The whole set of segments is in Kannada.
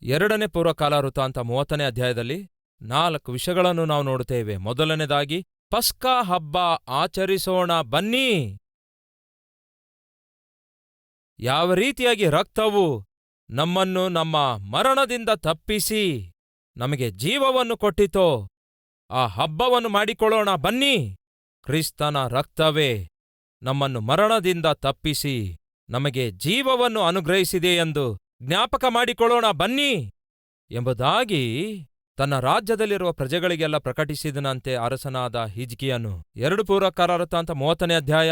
ಎರಡನೇ ಪೂರ್ವಕಾಲ ವೃತ್ತಾಂತ 30ನೇ ಅಧ್ಯಾಯದಲ್ಲಿ 4 ವಿಷಯಗಳನ್ನು ನಾವು ನೋಡುತ್ತೇವೆ. ಮೊದಲನೇದಾಗಿ, ಪಸ್ಕ ಹಬ್ಬ ಆಚರಿಸೋಣ ಬನ್ನಿ. ಯಾವ ರೀತಿಯಾಗಿ ರಕ್ತವು ನಮ್ಮನ್ನು ನಮ್ಮ ಮರಣದಿಂದ ತಪ್ಪಿಸಿ ನಮಗೆ ಜೀವವನ್ನು ಕೊಟ್ಟಿತೋ, ಆ ಹಬ್ಬವನ್ನು ಮಾಡಿಕೊಳ್ಳೋಣ ಬನ್ನಿ. ಕ್ರಿಸ್ತನ ರಕ್ತವೇ ನಮ್ಮನ್ನು ಮರಣದಿಂದ ತಪ್ಪಿಸಿ ನಮಗೆ ಜೀವವನ್ನು ಅನುಗ್ರಹಿಸಿದೆ ಎಂದು ಜ್ಞಾಪಕ ಮಾಡಿಕೊಳ್ಳೋಣ ಬನ್ನಿ ಎಂಬುದಾಗಿ ತನ್ನ ರಾಜ್ಯದಲ್ಲಿರುವ ಪ್ರಜೆಗಳಿಗೆಲ್ಲ ಪ್ರಕಟಿಸಿದನಂತೆ ಅರಸನಾದ ಹಿಜ್ಕೀಯನು. 2 ಪೂರ್ವಕಾಲ ವೃತ್ತಾಂತ 30ನೇ ಅಧ್ಯಾಯ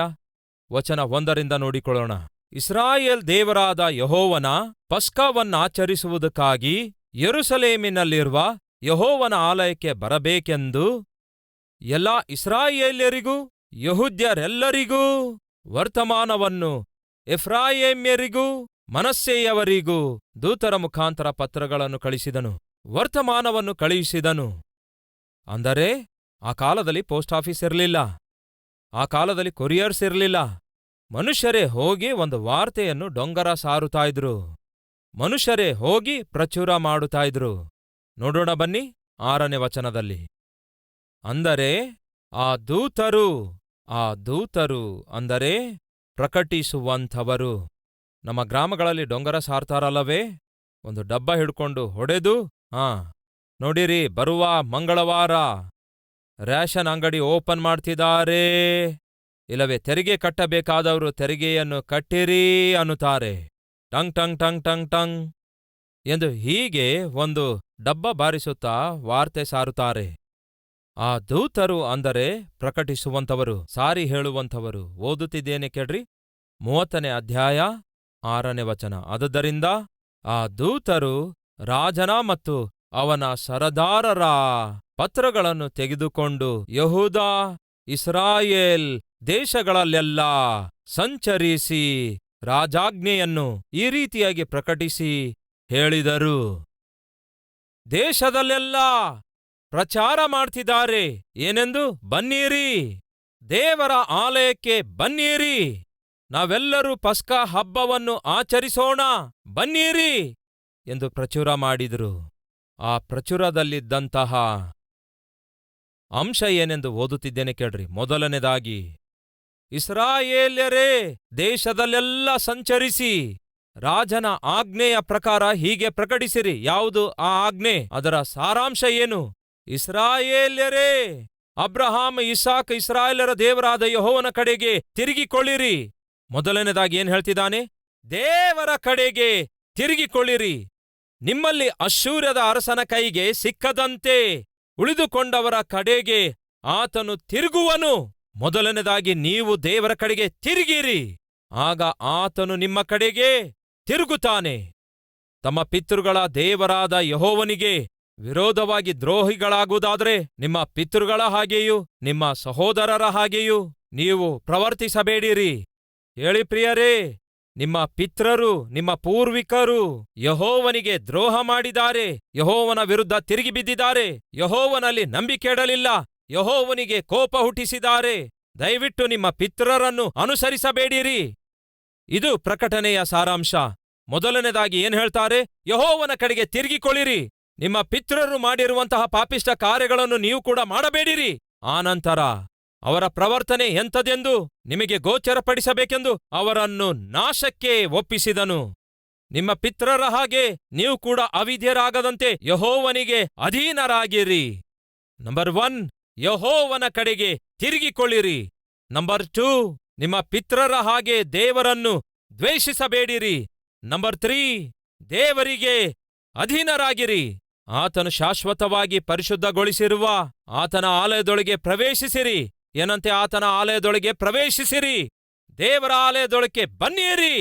ವಚನ 1ರಿಂದ ನೋಡಿಕೊಳ್ಳೋಣ. ಇಸ್ರಾಯೇಲ್ ದೇವರಾದ ಯೆಹೋವನ ಪಸ್ಕವನ್ನಾಚರಿಸುವುದಕ್ಕಾಗಿ ಯೆರೂಸಲೇಮಿನಲ್ಲಿರುವ ಯೆಹೋವನ ಆಲಯಕ್ಕೆ ಬರಬೇಕೆಂದು ಎಲ್ಲಾ ಇಸ್ರಾಯೇಲ್ಯರಿಗೂ ಯೆಹೂದ್ಯರೆಲ್ಲರಿಗೂ ವರ್ತಮಾನವನ್ನು ಎಫ್ರಾಯೇಮ್ಯರಿಗೂ ಮನಸ್ಸೆಯವರಿಗೂ ದೂತರ ಮುಖಾಂತರ ಪತ್ರಗಳನ್ನು ಕಳಿಸಿದನು. ವರ್ತಮಾನವನ್ನು ಕಳುಹಿಸಿದನು. ಅಂದರೆ ಆ ಕಾಲದಲ್ಲಿ ಪೋಸ್ಟ್ ಆಫೀಸ್ ಇರಲಿಲ್ಲ, ಆ ಕಾಲದಲ್ಲಿ ಕೊರಿಯರ್ಸ್ ಇರಲಿಲ್ಲ. ಮನುಷ್ಯರೇ ಹೋಗಿ ಒಂದು ವಾರ್ತೆಯನ್ನು ಡೊಂಗರ ಸಾರುತ್ತಾ ಇದ್ರು, ಮನುಷ್ಯರೇ ಹೋಗಿ ಪ್ರಚುರ ಮಾಡುತ್ತಾ ಇದ್ರು. ನೋಡೋಣ ಬನ್ನಿ 6ನೇ ವಚನದಲ್ಲಿ. ಅಂದರೆ ಆ ದೂತರು ಅಂದರೆ ಪ್ರಕಟಿಸುವಂಥವರು. ನಮ್ಮ ಗ್ರಾಮಗಳಲ್ಲಿ ಡೊಂಗರ ಸಾರ್ತಾರಲ್ಲವೇ, ಒಂದು ಡಬ್ಬ ಹಿಡ್ಕೊಂಡು ಹೊಡೆದು, ನೋಡಿರಿ ಬರುವ ಮಂಗಳವಾರ ರೇಷನ್ ಅಂಗಡಿ ಓಪನ್ ಮಾಡ್ತಿದ್ದಾರೆ, ಇಲ್ಲವೇ ತೆರಿಗೆ ಕಟ್ಟಬೇಕಾದವರು ತೆರಿಗೆಯನ್ನು ಕಟ್ಟಿರಿ ಅನ್ನುತ್ತಾರೆ. Tongue tongue tongue tongue tongue ಎಂದು ಹೀಗೆ ಒಂದು ಡಬ್ಬ ಬಾರಿಸುತ್ತಾ ವಾರ್ತೆ ಸಾರುತ್ತಾರೆ. ಆ ದೂತರು ಅಂದರೆ ಪ್ರಕಟಿಸುವಂಥವರು, ಸಾರಿ ಹೇಳುವಂಥವರು. ಓದುತ್ತಿದ್ದೇನೆ ಕೇಳ್ರಿ, 30ನೇ ಅಧ್ಯಾಯ 6ನೇ ವಚನ. ಆದುದರಿಂದ ಆ ದೂತರು ರಾಜನ ಮತ್ತು ಅವನ ಸರದಾರರ ಪತ್ರಗಳನ್ನು ತೆಗೆದುಕೊಂಡು ಯೆಹೂದ, ಇಸ್ರಾಯೇಲ್ ದೇಶಗಳಲ್ಲೆಲ್ಲ ಸಂಚರಿಸಿ ರಾಜಾಜ್ಞೆಯನ್ನು ಈ ರೀತಿಯಾಗಿ ಪ್ರಕಟಿಸಿ ಹೇಳಿದರು. ದೇಶದಲ್ಲೆಲ್ಲ ಪ್ರಚಾರ ಮಾಡ್ತಿದ್ದಾರೆ. ಏನೆಂದು? ಬನ್ನಿರಿ, ದೇವರ ಆಲಯಕ್ಕೆ ಬನ್ನಿರಿ, ನಾವೆಲ್ಲರೂ ಪಸ್ಕ ಹಬ್ಬವನ್ನು ಆಚರಿಸೋಣ ಬನ್ನಿರಿ ಎಂದು ಪ್ರಚುರ ಮಾಡಿದರು. ಆ ಪ್ರಚುರದಲ್ಲಿದ್ದಂತಹ ಅಂಶ ಏನೆಂದು ಓದುತ್ತಿದ್ದೇನೆ ಕೇಳ್ರಿ. ಮೊದಲನೇದಾಗಿ, ಇಸ್ರಾಯೇಲ್ಯರೇ ದೇಶದಲ್ಲೆಲ್ಲ ಸಂಚರಿಸಿ ರಾಜನ ಆಜ್ಞೆಯ ಪ್ರಕಾರ ಹೀಗೆ ಪ್ರಕಟಿಸಿರಿ. ಯಾವುದು ಆ ಆಜ್ಞೆ? ಅದರ ಸಾರಾಂಶ ಏನು? ಇಸ್ರಾಯೇಲ್ಯರೇ, ಅಬ್ರಹಾಮ, ಇಸಾಕ್, ಇಸ್ರಾಯೇಲರ ದೇವರಾದ ಯೆಹೋವನ ಕಡೆಗೆ ತಿರುಗಿಕೊಳ್ಳಿರಿ. ಮೊದಲನೇದಾಗಿ ಏನ್ ಹೇಳ್ತಿದ್ದಾನೆ? ದೇವರ ಕಡೆಗೆ ತಿರುಗಿಕೊಳ್ಳಿರಿ. ನಿಮ್ಮಲ್ಲಿ ಅಶ್ಶೂರ್ಯದ ಅರಸನ ಕೈಗೆ ಸಿಕ್ಕದಂತೆ ಉಳಿದುಕೊಂಡವರ ಕಡೆಗೆ ಆತನು ತಿರುಗುವನು. ಮೊದಲನೇದಾಗಿ ನೀವು ದೇವರ ಕಡೆಗೆ ತಿರುಗಿರಿ, ಆಗ ಆತನು ನಿಮ್ಮ ಕಡೆಗೆ ತಿರುಗುತ್ತಾನೆ. ತಮ್ಮ ಪಿತೃಗಳ ದೇವರಾದ ಯೆಹೋವನಿಗೆ ವಿರೋಧವಾಗಿ ದ್ರೋಹಿಗಳಾಗುವುದಾದರೆ ನಿಮ್ಮ ಪಿತೃಗಳ ಹಾಗೆಯೂ ನಿಮ್ಮ ಸಹೋದರರ ಹಾಗೆಯೂ ನೀವು ಪ್ರವರ್ತಿಸಬೇಡಿರಿ. ಹೇಳಿ ಪ್ರಿಯರೇ, ನಿಮ್ಮ ಪಿತೃರು, ನಿಮ್ಮ ಪೂರ್ವಿಕರು ಯೆಹೋವನಿಗೆ ದ್ರೋಹ ಮಾಡಿದ್ದಾರೆ, ಯೆಹೋವನ ವಿರುದ್ಧ ತಿರುಗಿ ಬಿದ್ದಿದ್ದಾರೆ, ಯೆಹೋವನಲ್ಲಿ ನಂಬಿಕೆ ಇಡಲಿಲ್ಲ, ಯೆಹೋವನಿಗೆ ಕೋಪ ಹುಟ್ಟಿಸಿದ್ದಾರೆ. ದಯವಿಟ್ಟು ನಿಮ್ಮ ಪಿತೃರನ್ನು ಅನುಸರಿಸಬೇಡಿರಿ. ಇದು ಪ್ರಕಟಣೆಯ ಸಾರಾಂಶ. ಮೊದಲನೇದಾಗಿ ಏನ್ ಹೇಳ್ತಾರೆ? ಯೆಹೋವನ ಕಡೆಗೆ ತಿರುಗಿಕೊಳ್ಳಿರಿ. ನಿಮ್ಮ ಪಿತೃರು ಮಾಡಿರುವಂತಹ ಪಾಪಿಷ್ಟ ಕಾರ್ಯಗಳನ್ನು ನೀವು ಕೂಡ ಮಾಡಬೇಡಿರಿ. ಆನಂತರ ಅವರ ಪ್ರವರ್ತನೆ ಎಂಥದೆಂದು ನಿಮಗೆ ಗೋಚರಪಡಿಸಬೇಕೆಂದು ಅವರನ್ನು ನಾಶಕ್ಕೆ ಒಪ್ಪಿಸಿದನು. ನಿಮ್ಮ ಪಿತೃರ ಹಾಗೆ ನೀವು ಕೂಡ ಅವಿಧ್ಯರಾಗದಂತೆ ಯೆಹೋವನಿಗೆ ಅಧೀನರಾಗಿರಿ. ನಂಬರ್ 1, ಯೆಹೋವನ ಕಡೆಗೆ ತಿರುಗಿಕೊಳ್ಳಿರಿ. ನಂಬರ್ 2, ನಿಮ್ಮ ಪಿತೃರ ಹಾಗೆ ದೇವರನ್ನು ದ್ವೇಷಿಸಬೇಡಿರಿ. ನಂಬರ್ 3, ದೇವರಿಗೆ ಅಧೀನರಾಗಿರಿ. ಆತನು ಶಾಶ್ವತವಾಗಿ ಪರಿಶುದ್ಧಗೊಳಿಸಿರುವ ಆತನ ಆಲಯದೊಳಗೆ ಪ್ರವೇಶಿಸಿರಿ. ಏನಂತೆ? ಆತನ ಆಲಯದೊಳಗೆ ಪ್ರವೇಶಿಸಿರಿ, ದೇವರ ಆಲಯದೊಳಗೆ ಬನ್ನಿರಿ.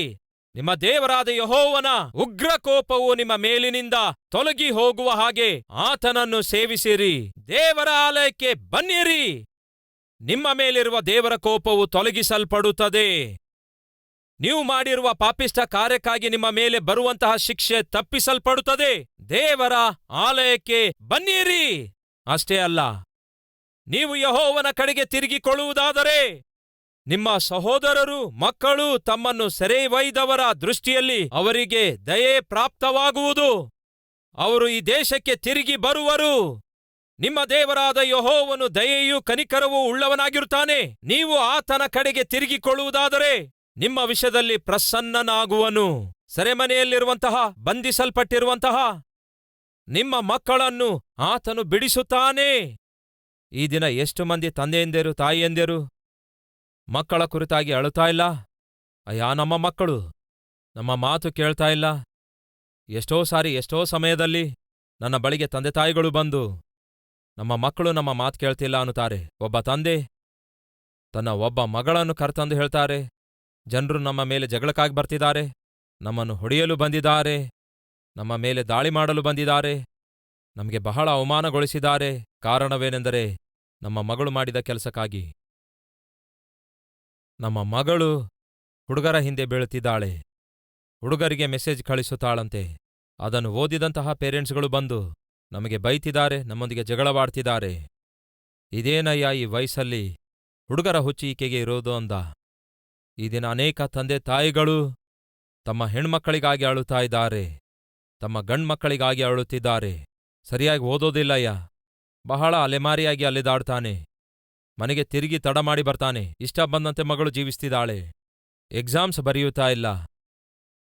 ನಿಮ್ಮ ದೇವರಾದ ಯೆಹೋವನ ಉಗ್ರ ಕೋಪವು ನಿಮ್ಮ ಮೇಲಿನಿಂದ ತೊಲಗಿ ಹೋಗುವ ಹಾಗೆ ಆತನನ್ನು ಸೇವಿಸಿರಿ. ದೇವರ ಆಲಯಕ್ಕೆ ಬನ್ನಿರಿ, ನಿಮ್ಮ ಮೇಲಿರುವ ದೇವರ ಕೋಪವು ತೊಲಗಿಸಲ್ಪಡುತ್ತದೆ. ನೀವು ಮಾಡಿರುವ ಪಾಪಿಷ್ಟ ಕಾರ್ಯಕ್ಕಾಗಿ ನಿಮ್ಮ ಮೇಲೆ ಬರುವಂತಹ ಶಿಕ್ಷೆ ತಪ್ಪಿಸಲ್ಪಡುತ್ತದೆ. ದೇವರ ಆಲಯಕ್ಕೆ ಬನ್ನಿರಿ. ಅಷ್ಟೇ ಅಲ್ಲ, ನೀವು ಯೆಹೋವನ ಕಡೆಗೆ ತಿರುಗಿಕೊಳ್ಳುವುದಾದರೆ ನಿಮ್ಮ ಸಹೋದರರು, ಮಕ್ಕಳು ತಮ್ಮನ್ನು ಸೆರೆಯೊಯ್ದವರ ದೃಷ್ಟಿಯಲ್ಲಿ ಅವರಿಗೆ ದಯೆ ಪ್ರಾಪ್ತವಾಗುವುದು. ಅವರು ಈ ದೇಶಕ್ಕೆ ತಿರುಗಿ ಬರುವರು. ನಿಮ್ಮ ದೇವರಾದ ಯೆಹೋವನು ದಯೆಯೂ ಕನಿಕರವೂ ಉಳ್ಳವನಾಗಿರುತ್ತಾನೆ. ನೀವು ಆತನ ಕಡೆಗೆ ತಿರುಗಿಕೊಳ್ಳುವುದಾದರೆ ನಿಮ್ಮ ವಿಷಯದಲ್ಲಿ ಪ್ರಸನ್ನನಾಗುವನು. ಸೆರೆಮನೆಯಲ್ಲಿರುವಂತಹ, ಬಂಧಿಸಲ್ಪಟ್ಟಿರುವಂತಹ ನಿಮ್ಮ ಮಕ್ಕಳನ್ನು ಆತನು ಬಿಡಿಸುತ್ತಾನೆ. ಈ ದಿನ ಎಷ್ಟು ಮಂದಿ ತಂದೆಯಂದಿರು, ತಾಯಿಯಂದಿರು ಮಕ್ಕಳ ಕುರಿತಾಗಿ ಅಳುತ್ತಾ ಇಲ್ಲ? ಅಯ್ಯ, ನಮ್ಮ ಮಕ್ಕಳು ನಮ್ಮ ಮಾತು ಕೇಳ್ತಾ ಇಲ್ಲ. ಎಷ್ಟೋ ಸಾರಿ, ಎಷ್ಟೋ ಸಮಯದಲ್ಲಿ ನನ್ನ ಬಳಿಗೆ ತಂದೆ ತಾಯಿಗಳು ಬಂದು ನಮ್ಮ ಮಕ್ಕಳು ನಮ್ಮ ಮಾತು ಕೇಳ್ತಿಲ್ಲ ಅನ್ನುತ್ತಾರೆ. ಒಬ್ಬ ತಂದೆ ತನ್ನ ಒಬ್ಬ ಮಗಳನ್ನು ಕರೆತಂದು ಹೇಳ್ತಾರೆ, ಜನರು ನಮ್ಮ ಮೇಲೆ ಜಗಳಕ್ಕಾಗಿ ಬರ್ತಿದ್ದಾರೆ, ನಮ್ಮನ್ನು ಹೊಡೆಯಲು ಬಂದಿದ್ದಾರೆ, ನಮ್ಮ ಮೇಲೆ ದಾಳಿ ಮಾಡಲು ಬಂದಿದ್ದಾರೆ, ನಮಗೆ ಬಹಳ ಅವಮಾನಗೊಳಿಸಿದ್ದಾರೆ. ಕಾರಣವೇನೆಂದರೆ ನಮ್ಮ ಮಗಳು ಮಾಡಿದ ಕೆಲಸಕ್ಕಾಗಿ. ನಮ್ಮ ಮಗಳು ಹುಡುಗರ ಹಿಂದೆ ಬೀಳುತ್ತಿದ್ದಾಳೆ, ಹುಡುಗರಿಗೆ ಮೆಸೇಜ್ ಕಳಿಸುತ್ತಾಳಂತೆ. ಅದನ್ನು ಓದಿದಂತಹ ಪೇರೆಂಟ್ಸ್ಗಳು ಬಂದು ನಮಗೆ ಬೈತಿದ್ದಾರೆ, ನಮ್ಮೊಂದಿಗೆ ಜಗಳವಾಡ್ತಿದ್ದಾರೆ. ಇದೇನಯ್ಯ ಈ ವಯಸ್ಸಲ್ಲಿ ಹುಡುಗರ ಹುಚ್ಚು ಈಕೆಗೆ ಇರೋದು ಅಂದ. ಈ ದಿನ ಅನೇಕ ತಂದೆ ತಾಯಿಗಳು ತಮ್ಮ ಹೆಣ್ಮಕ್ಕಳಿಗಾಗಿ ಅಳುತ್ತಾ ಇದ್ದಾರೆ, ತಮ್ಮ ಗಂಡ್ಮಕ್ಕಳಿಗಾಗಿ ಅಳುತ್ತಿದ್ದಾರೆ. ಸರಿಯಾಗಿ ಓದೋದಿಲ್ಲಯ್ಯ, ಬಹಳ ಅಲೆಮಾರಿಯಾಗಿ ಅಲೆದಾಡ್ತಾನೆ, ಮನೆಗೆ ತಿರುಗಿ ತಡ ಮಾಡಿ ಬರ್ತಾನೆ, ಇಷ್ಟ ಬಂದಂತೆ ಮಗಳು ಜೀವಿಸ್ತಿದ್ದಾಳೆ, ಎಕ್ಸಾಮ್ಸ್ ಬರೆಯುತ್ತಾ ಇಲ್ಲ,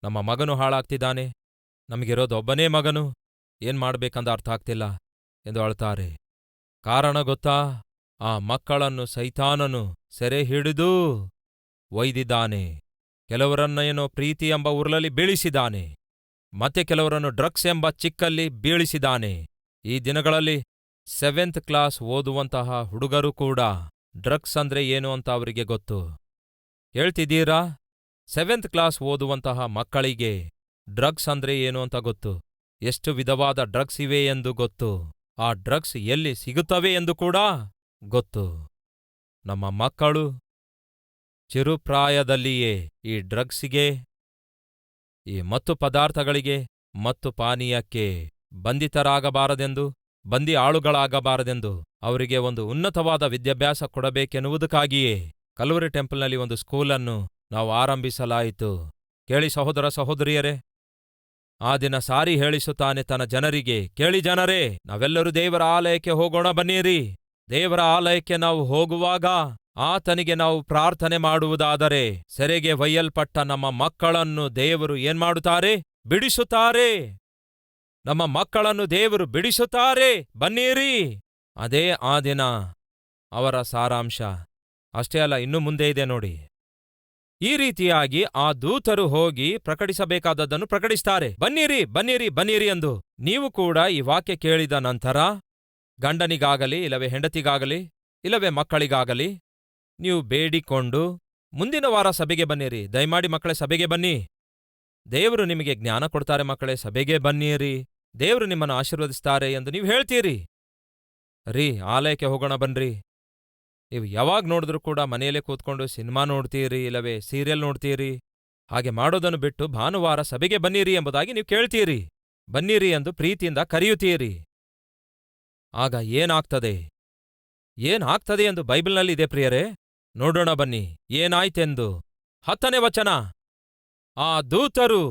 ನಮ್ಮ ಮಗನು ಹಾಳಾಗ್ತಿದ್ದಾನೆ, ನಮಗಿರೋದೊಬ್ಬನೇ ಮಗನು, ಏನ್ ಮಾಡ್ಬೇಕಂದ ಅರ್ಥ ಆಗ್ತಿಲ್ಲ ಎಂದು ಅಳ್ತಾರೆ. ಕಾರಣ ಗೊತ್ತಾ? ಆ ಮಕ್ಕಳನ್ನು ಸೈತಾನನು ಸೆರೆ ಹಿಡಿದು ಒಯ್ದಿದ್ದಾನೆ. ಕೆಲವರನ್ನೇನೋ ಪ್ರೀತಿ ಎಂಬ ಉರುಳಲ್ಲಿ ಬೀಳಿಸಿದ್ದಾನೆ, ಮತ್ತೆ ಕೆಲವರನ್ನು ಡ್ರಗ್ಸ್ ಎಂಬ ಚಿಕ್ಕಲ್ಲಿ ಬೀಳಿಸಿದ್ದಾನೆ. ಈ ದಿನಗಳಲ್ಲಿ 7th ಕ್ಲಾಸ್ ಓದುವಂತಹ ಹುಡುಗರು ಕೂಡ ಡ್ರಗ್ಸ್ ಅಂದ್ರೆ ಏನು ಅಂತ ಅವರಿಗೆ ಗೊತ್ತು. ಹೇಳ್ತಿದ್ದೀರಾ? 7th ಕ್ಲಾಸ್ ಓದುವಂತಹ ಮಕ್ಕಳಿಗೆ ಡ್ರಗ್ಸ್ ಅಂದ್ರೆ ಏನು ಅಂತ ಗೊತ್ತು. ಎಷ್ಟು ವಿಧವಾದ ಡ್ರಗ್ಸ್ ಇವೆ ಎಂದು ಗೊತ್ತು. ಆ ಡ್ರಗ್ಸ್ ಎಲ್ಲಿ ಸಿಗುತ್ತವೆ ಎಂದು ಕೂಡ ಗೊತ್ತು. ನಮ್ಮ ಮಕ್ಕಳು ಚಿರುಪ್ರಾಯದಲ್ಲಿಯೇ ಈ ಡ್ರಗ್ಸಿಗೆ, ಈ ಮತ್ತು ಪದಾರ್ಥಗಳಿಗೆ ಮತ್ತು ಪಾನೀಯಕ್ಕೆ ಬಂಧಿತರಾಗಬಾರದೆಂದು, ಬಂದಿ ಆಳುಗಳಾಗಬಾರದೆಂದು ಅವರಿಗೆ ಒಂದು ಉನ್ನತವಾದ ವಿದ್ಯಾಭ್ಯಾಸ ಕೊಡಬೇಕೆನ್ನುವುದಕ್ಕಾಗಿಯೇ ಕಲ್ವರಿ ಟೆಂಪಲ್ನಲ್ಲಿ ಒಂದು ಸ್ಕೂಲನ್ನು ನಾವು ಆರಂಭಿಸಲಾಯಿತು. ಕೇಳಿ ಸಹೋದರ ಸಹೋದರಿಯರೇ, ಆ ದಿನ ಸಾರಿ ಹೇಳಿಸುತ್ತಾನೆ ತನ್ನ ಜನರಿಗೆ, ಕೇಳಿ ಜನರೇ, ನಾವೆಲ್ಲರೂ ದೇವರ ಆಲಯಕ್ಕೆ ಹೋಗೋಣ ಬನ್ನಿರಿ. ದೇವರ ಆಲಯಕ್ಕೆ ನಾವು ಹೋಗುವಾಗ ಆತನಿಗೆ ನಾವು ಪ್ರಾರ್ಥನೆ ಮಾಡುವುದಾದರೆ ಸೆರೆಗೆ ಒಯ್ಯಲ್ಪಟ್ಟ ನಮ್ಮ ಮಕ್ಕಳನ್ನು ದೇವರು ಏನ್ಮಾಡುತ್ತಾರೆ? ಬಿಡಿಸುತ್ತಾರೆ. ನಮ್ಮ ಮಕ್ಕಳನ್ನು ದೇವರು ಬಿಡಿಸುತ್ತಾರೆ, ಬನ್ನಿರಿ. ಅದೇ ಆ ದಿನ ಅವರ ಸಾರಾಂಶ. ಅಷ್ಟೇ ಅಲ್ಲ, ಇನ್ನು ಮುಂದೆ ಇದೆ ನೋಡಿ. ಈ ರೀತಿಯಾಗಿ ಆ ದೂತರು ಹೋಗಿ ಪ್ರಕಟಿಸಬೇಕಾದದ್ದನ್ನು ಪ್ರಕಟಿಸ್ತಾರೆ. ಬನ್ನಿರಿ, ಬನ್ನಿರಿ, ಬನ್ನಿರಿ ಎಂದು. ನೀವು ಕೂಡ ಈ ವಾಕ್ಯ ಕೇಳಿದ ನಂತರ ಗಂಡನಿಗಾಗಲಿ, ಇಲ್ಲವೇ ಹೆಂಡತಿಗಾಗಲಿ, ಇಲ್ಲವೇ ಮಕ್ಕಳಿಗಾಗಲಿ ನೀವು ಬೇಡಿಕೊಂಡು ಮುಂದಿನ ವಾರ ಸಭೆಗೆ ಬನ್ನಿರಿ, ದಯಮಾಡಿ ಮಕ್ಕಳೇ ಸಭೆಗೆ ಬನ್ನಿ, ದೇವರು ನಿಮಗೆ ಜ್ಞಾನ ಕೊಡ್ತಾರೆ, ಮಕ್ಕಳೇ ಸಭೆಗೆ ಬನ್ನಿರಿ, ದೇವರು ನಿಮ್ಮನ್ನು ಆಶೀರ್ವದಿಸ್ತಾರೆ ಎಂದು ನೀವು ಹೇಳ್ತೀರಿ. ರೀ, ಆಲಯಕ್ಕೆ ಹೋಗೋಣ ಬನ್ರಿ. ನೀವು ಯಾವಾಗ ನೋಡಿದ್ರೂ ಕೂಡ ಮನೆಯಲ್ಲೇ ಕೂತ್ಕೊಂಡು ಸಿನಿಮಾ ನೋಡ್ತೀರಿ, ಇಲ್ಲವೇ ಸೀರಿಯಲ್ ನೋಡ್ತೀರಿ. ಹಾಗೆ ಮಾಡೋದನ್ನು ಬಿಟ್ಟು ಭಾನುವಾರ ಸಭೆಗೆ ಬನ್ನಿರಿ ಎಂಬುದಾಗಿ ನೀವು ಕೇಳ್ತೀರಿ. ಬನ್ನಿರಿ ಎಂದು ಪ್ರೀತಿಯಿಂದ ಕರೆಯುತ್ತೀರಿ. ಆಗ ಏನಾಗ್ತದೆ ಎಂದು ಬೈಬಲ್ನಲ್ಲಿದೆ ಪ್ರಿಯರೇ. ನೋಡೋಣ ಬನ್ನಿ ಏನಾಯ್ತೆಂದು. 10ನೇ ವಚನ. ಆ ದೂತರು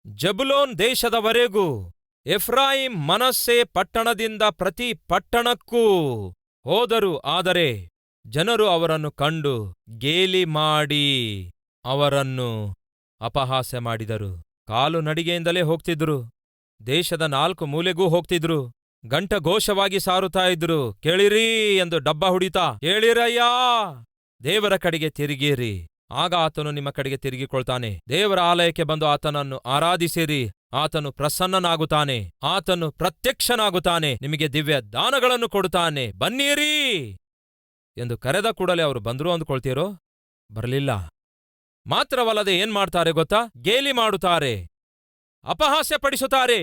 ಜಬುಲೋನ್ ದೇಶದವರೆಗೂ ಎಫ್ರಾಯಿಂ ಮನಸ್ಸೆ ಪಟ್ಟಣದಿಂದ ಪ್ರತಿ ಪಟ್ಟಣಕ್ಕೂ ಹೋದರು. ಆದರೆ ಜನರು ಅವರನ್ನು ಕಂಡು ಗೇಲಿ ಮಾಡಿ ಅವರನ್ನು ಅಪಹಾಸ್ಯ ಮಾಡಿದರು. ಕಾಲು ನಡಿಗೆಯಿಂದಲೇ ಹೋಗ್ತಿದ್ರು, ದೇಶದ 4 ಮೂಲೆಗೂ ಹೋಗ್ತಿದ್ರು, ಘಂಟಘೋಷವಾಗಿ ಸಾರುತ್ತಾ ಇದ್ರು. ಕೇಳಿರಿ ಎಂದು ಡಬ್ಬ ಹುಡಿತಾ, ಕೇಳಿರಯ್ಯ, ದೇವರ ಕಡೆಗೆ ತಿರುಗಿರಿ, ಆಗ ಆತನು ನಿಮ್ಮ ಕಡೆಗೆ ತಿರುಗಿಕೊಳ್ತಾನೆ. ದೇವರ ಆಲಯಕ್ಕೆ ಬಂದು ಆತನನ್ನು ಆರಾಧಿಸಿರಿ, ಆತನು ಪ್ರಸನ್ನನಾಗುತ್ತಾನೆ, ಆತನು ಪ್ರತ್ಯಕ್ಷನಾಗುತ್ತಾನೆ, ನಿಮಗೆ ದಿವ್ಯ ದಾನಗಳನ್ನು ಕೊಡುತ್ತಾನೆ, ಬನ್ನಿರಿ ಎಂದು ಕರೆದ ಕೂಡಲೇ ಅವರು ಬಂದ್ರು ಅಂದುಕೊಳ್ತೀರೋ? ಬರಲಿಲ್ಲ. ಮಾತ್ರವಲ್ಲದೆ ಏನ್ ಮಾಡ್ತಾರೆ ಗೊತ್ತಾ? ಗೇಲಿ ಮಾಡುತ್ತಾರೆ, ಅಪಹಾಸ್ಯ ಪಡಿಸುತ್ತಾರೆ.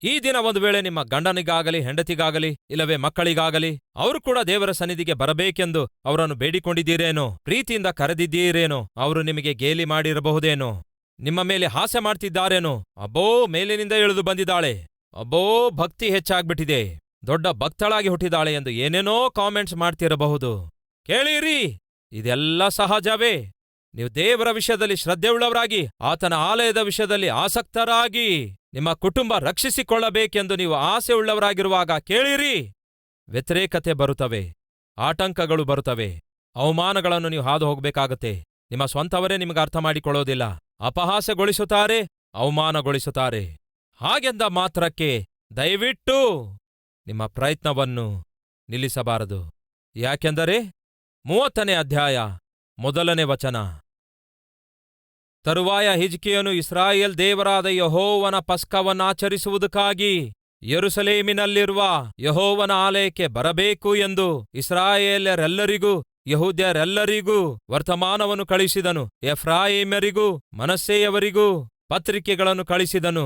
ಈ ದಿನ ಒಂದು ವೇಳೆ ನಿಮ್ಮ ಗಂಡನಿಗಾಗಲಿ, ಹೆಂಡತಿಗಾಗಲಿ, ಇಲ್ಲವೇ ಮಕ್ಕಳಿಗಾಗಲಿ ಅವರು ಕೂಡ ದೇವರ ಸನ್ನಿಧಿಗೆ ಬರಬೇಕೆಂದು ಅವರನ್ನು ಬೇಡಿಕೊಂಡಿದ್ದೀರೇನೋ, ಪ್ರೀತಿಯಿಂದ ಕರೆದಿದ್ದೀರೇನೋ, ಅವರು ನಿಮಗೆ ಗೇಲಿ ಮಾಡಿರಬಹುದೇನೋ, ನಿಮ್ಮ ಮೇಲೆ ಹಾಸ್ಯ ಮಾಡ್ತಿದ್ದಾರೇನೋ. ಅಬ್ಬೋ, ಮೇಲಿನಿಂದ ಇಳಿದು ಬಂದಿದ್ದಾಳೆ, ಅಬ್ಬೋ ಭಕ್ತಿ ಹೆಚ್ಚಾಗ್ಬಿಟ್ಟಿದೆ, ದೊಡ್ಡ ಭಕ್ತಳಾಗಿ ಹುಟ್ಟಿದಾಳೆ ಎಂದು ಏನೇನೋ ಕಾಮೆಂಟ್ಸ್ ಮಾಡ್ತಿರಬಹುದು. ಕೇಳಿರಿ, ಇದೆಲ್ಲ ಸಹಜವೇ. ನೀವು ದೇವರ ವಿಷಯದಲ್ಲಿ ಶ್ರದ್ಧೆಯುಳ್ಳವರಾಗಿ, ಆತನ ಆಲಯದ ವಿಷಯದಲ್ಲಿ ಆಸಕ್ತರಾಗಿ ನಿಮ್ಮ ಕುಟುಂಬ ರಕ್ಷಿಸಿಕೊಳ್ಳಬೇಕೆಂದು ನೀವು ಆಸೆ ಉಳ್ಳವರಾಗಿರುವಾಗ ಕೇಳಿರಿ. ವ್ಯತಿರೇಕತೆ ಬರುತ್ತವೆ, ಆಟಂಕಗಳು ಬರುತ್ತವೆ, ಅವಮಾನಗಳನ್ನು ನೀವು ಹಾದು ಹೋಗಬೇಕಾಗತ್ತೆ. ನಿಮ್ಮ ಸ್ವಂತವರೇ ನಿಮಗೆ ಅರ್ಥ ಮಾಡಿಕೊಳ್ಳೋದಿಲ್ಲ, ಅಪಹಾಸ್ಯಗೊಳಿಸುತ್ತಾರೆ, ಅವಮಾನಗೊಳಿಸುತ್ತಾರೆ. ಹಾಗೆಂದ ಮಾತ್ರಕ್ಕೆ ದಯವಿಟ್ಟು ನಿಮ್ಮ ಪ್ರಯತ್ನವನ್ನು ನಿಲ್ಲಿಸಬಾರದು. ಯಾಕೆಂದರೆ 30ನೇ ಅಧ್ಯಾಯ 1ನೇ ವಚನ. ತರುವಾಯ ಹಿಜ್ಕೀಯನು ಇಸ್ರಾಯೇಲ್ ದೇವರಾದ ಯೆಹೋವನ ಪಸ್ಕವನ್ನಾಚರಿಸುವುದಕ್ಕಾಗಿ ಯೆರೂಸಲೇಮಿನಲ್ಲಿರುವ ಯೆಹೋವನ ಆಲಯಕ್ಕೆ ಬರಬೇಕು ಎಂದು ಇಸ್ರಾಯೇಲ್ಯರೆಲ್ಲರಿಗೂ ಯೆಹೂದ್ಯರೆಲ್ಲರಿಗೂ ವರ್ತಮಾನವನ್ನು ಕಳಿಸಿದನು. ಎಫ್ರಾಯೀಮ್ಯರಿಗೂ ಮನಸ್ಸೆಯವರಿಗೂ ಪತ್ರಿಕೆಗಳನ್ನು ಕಳಿಸಿದನು.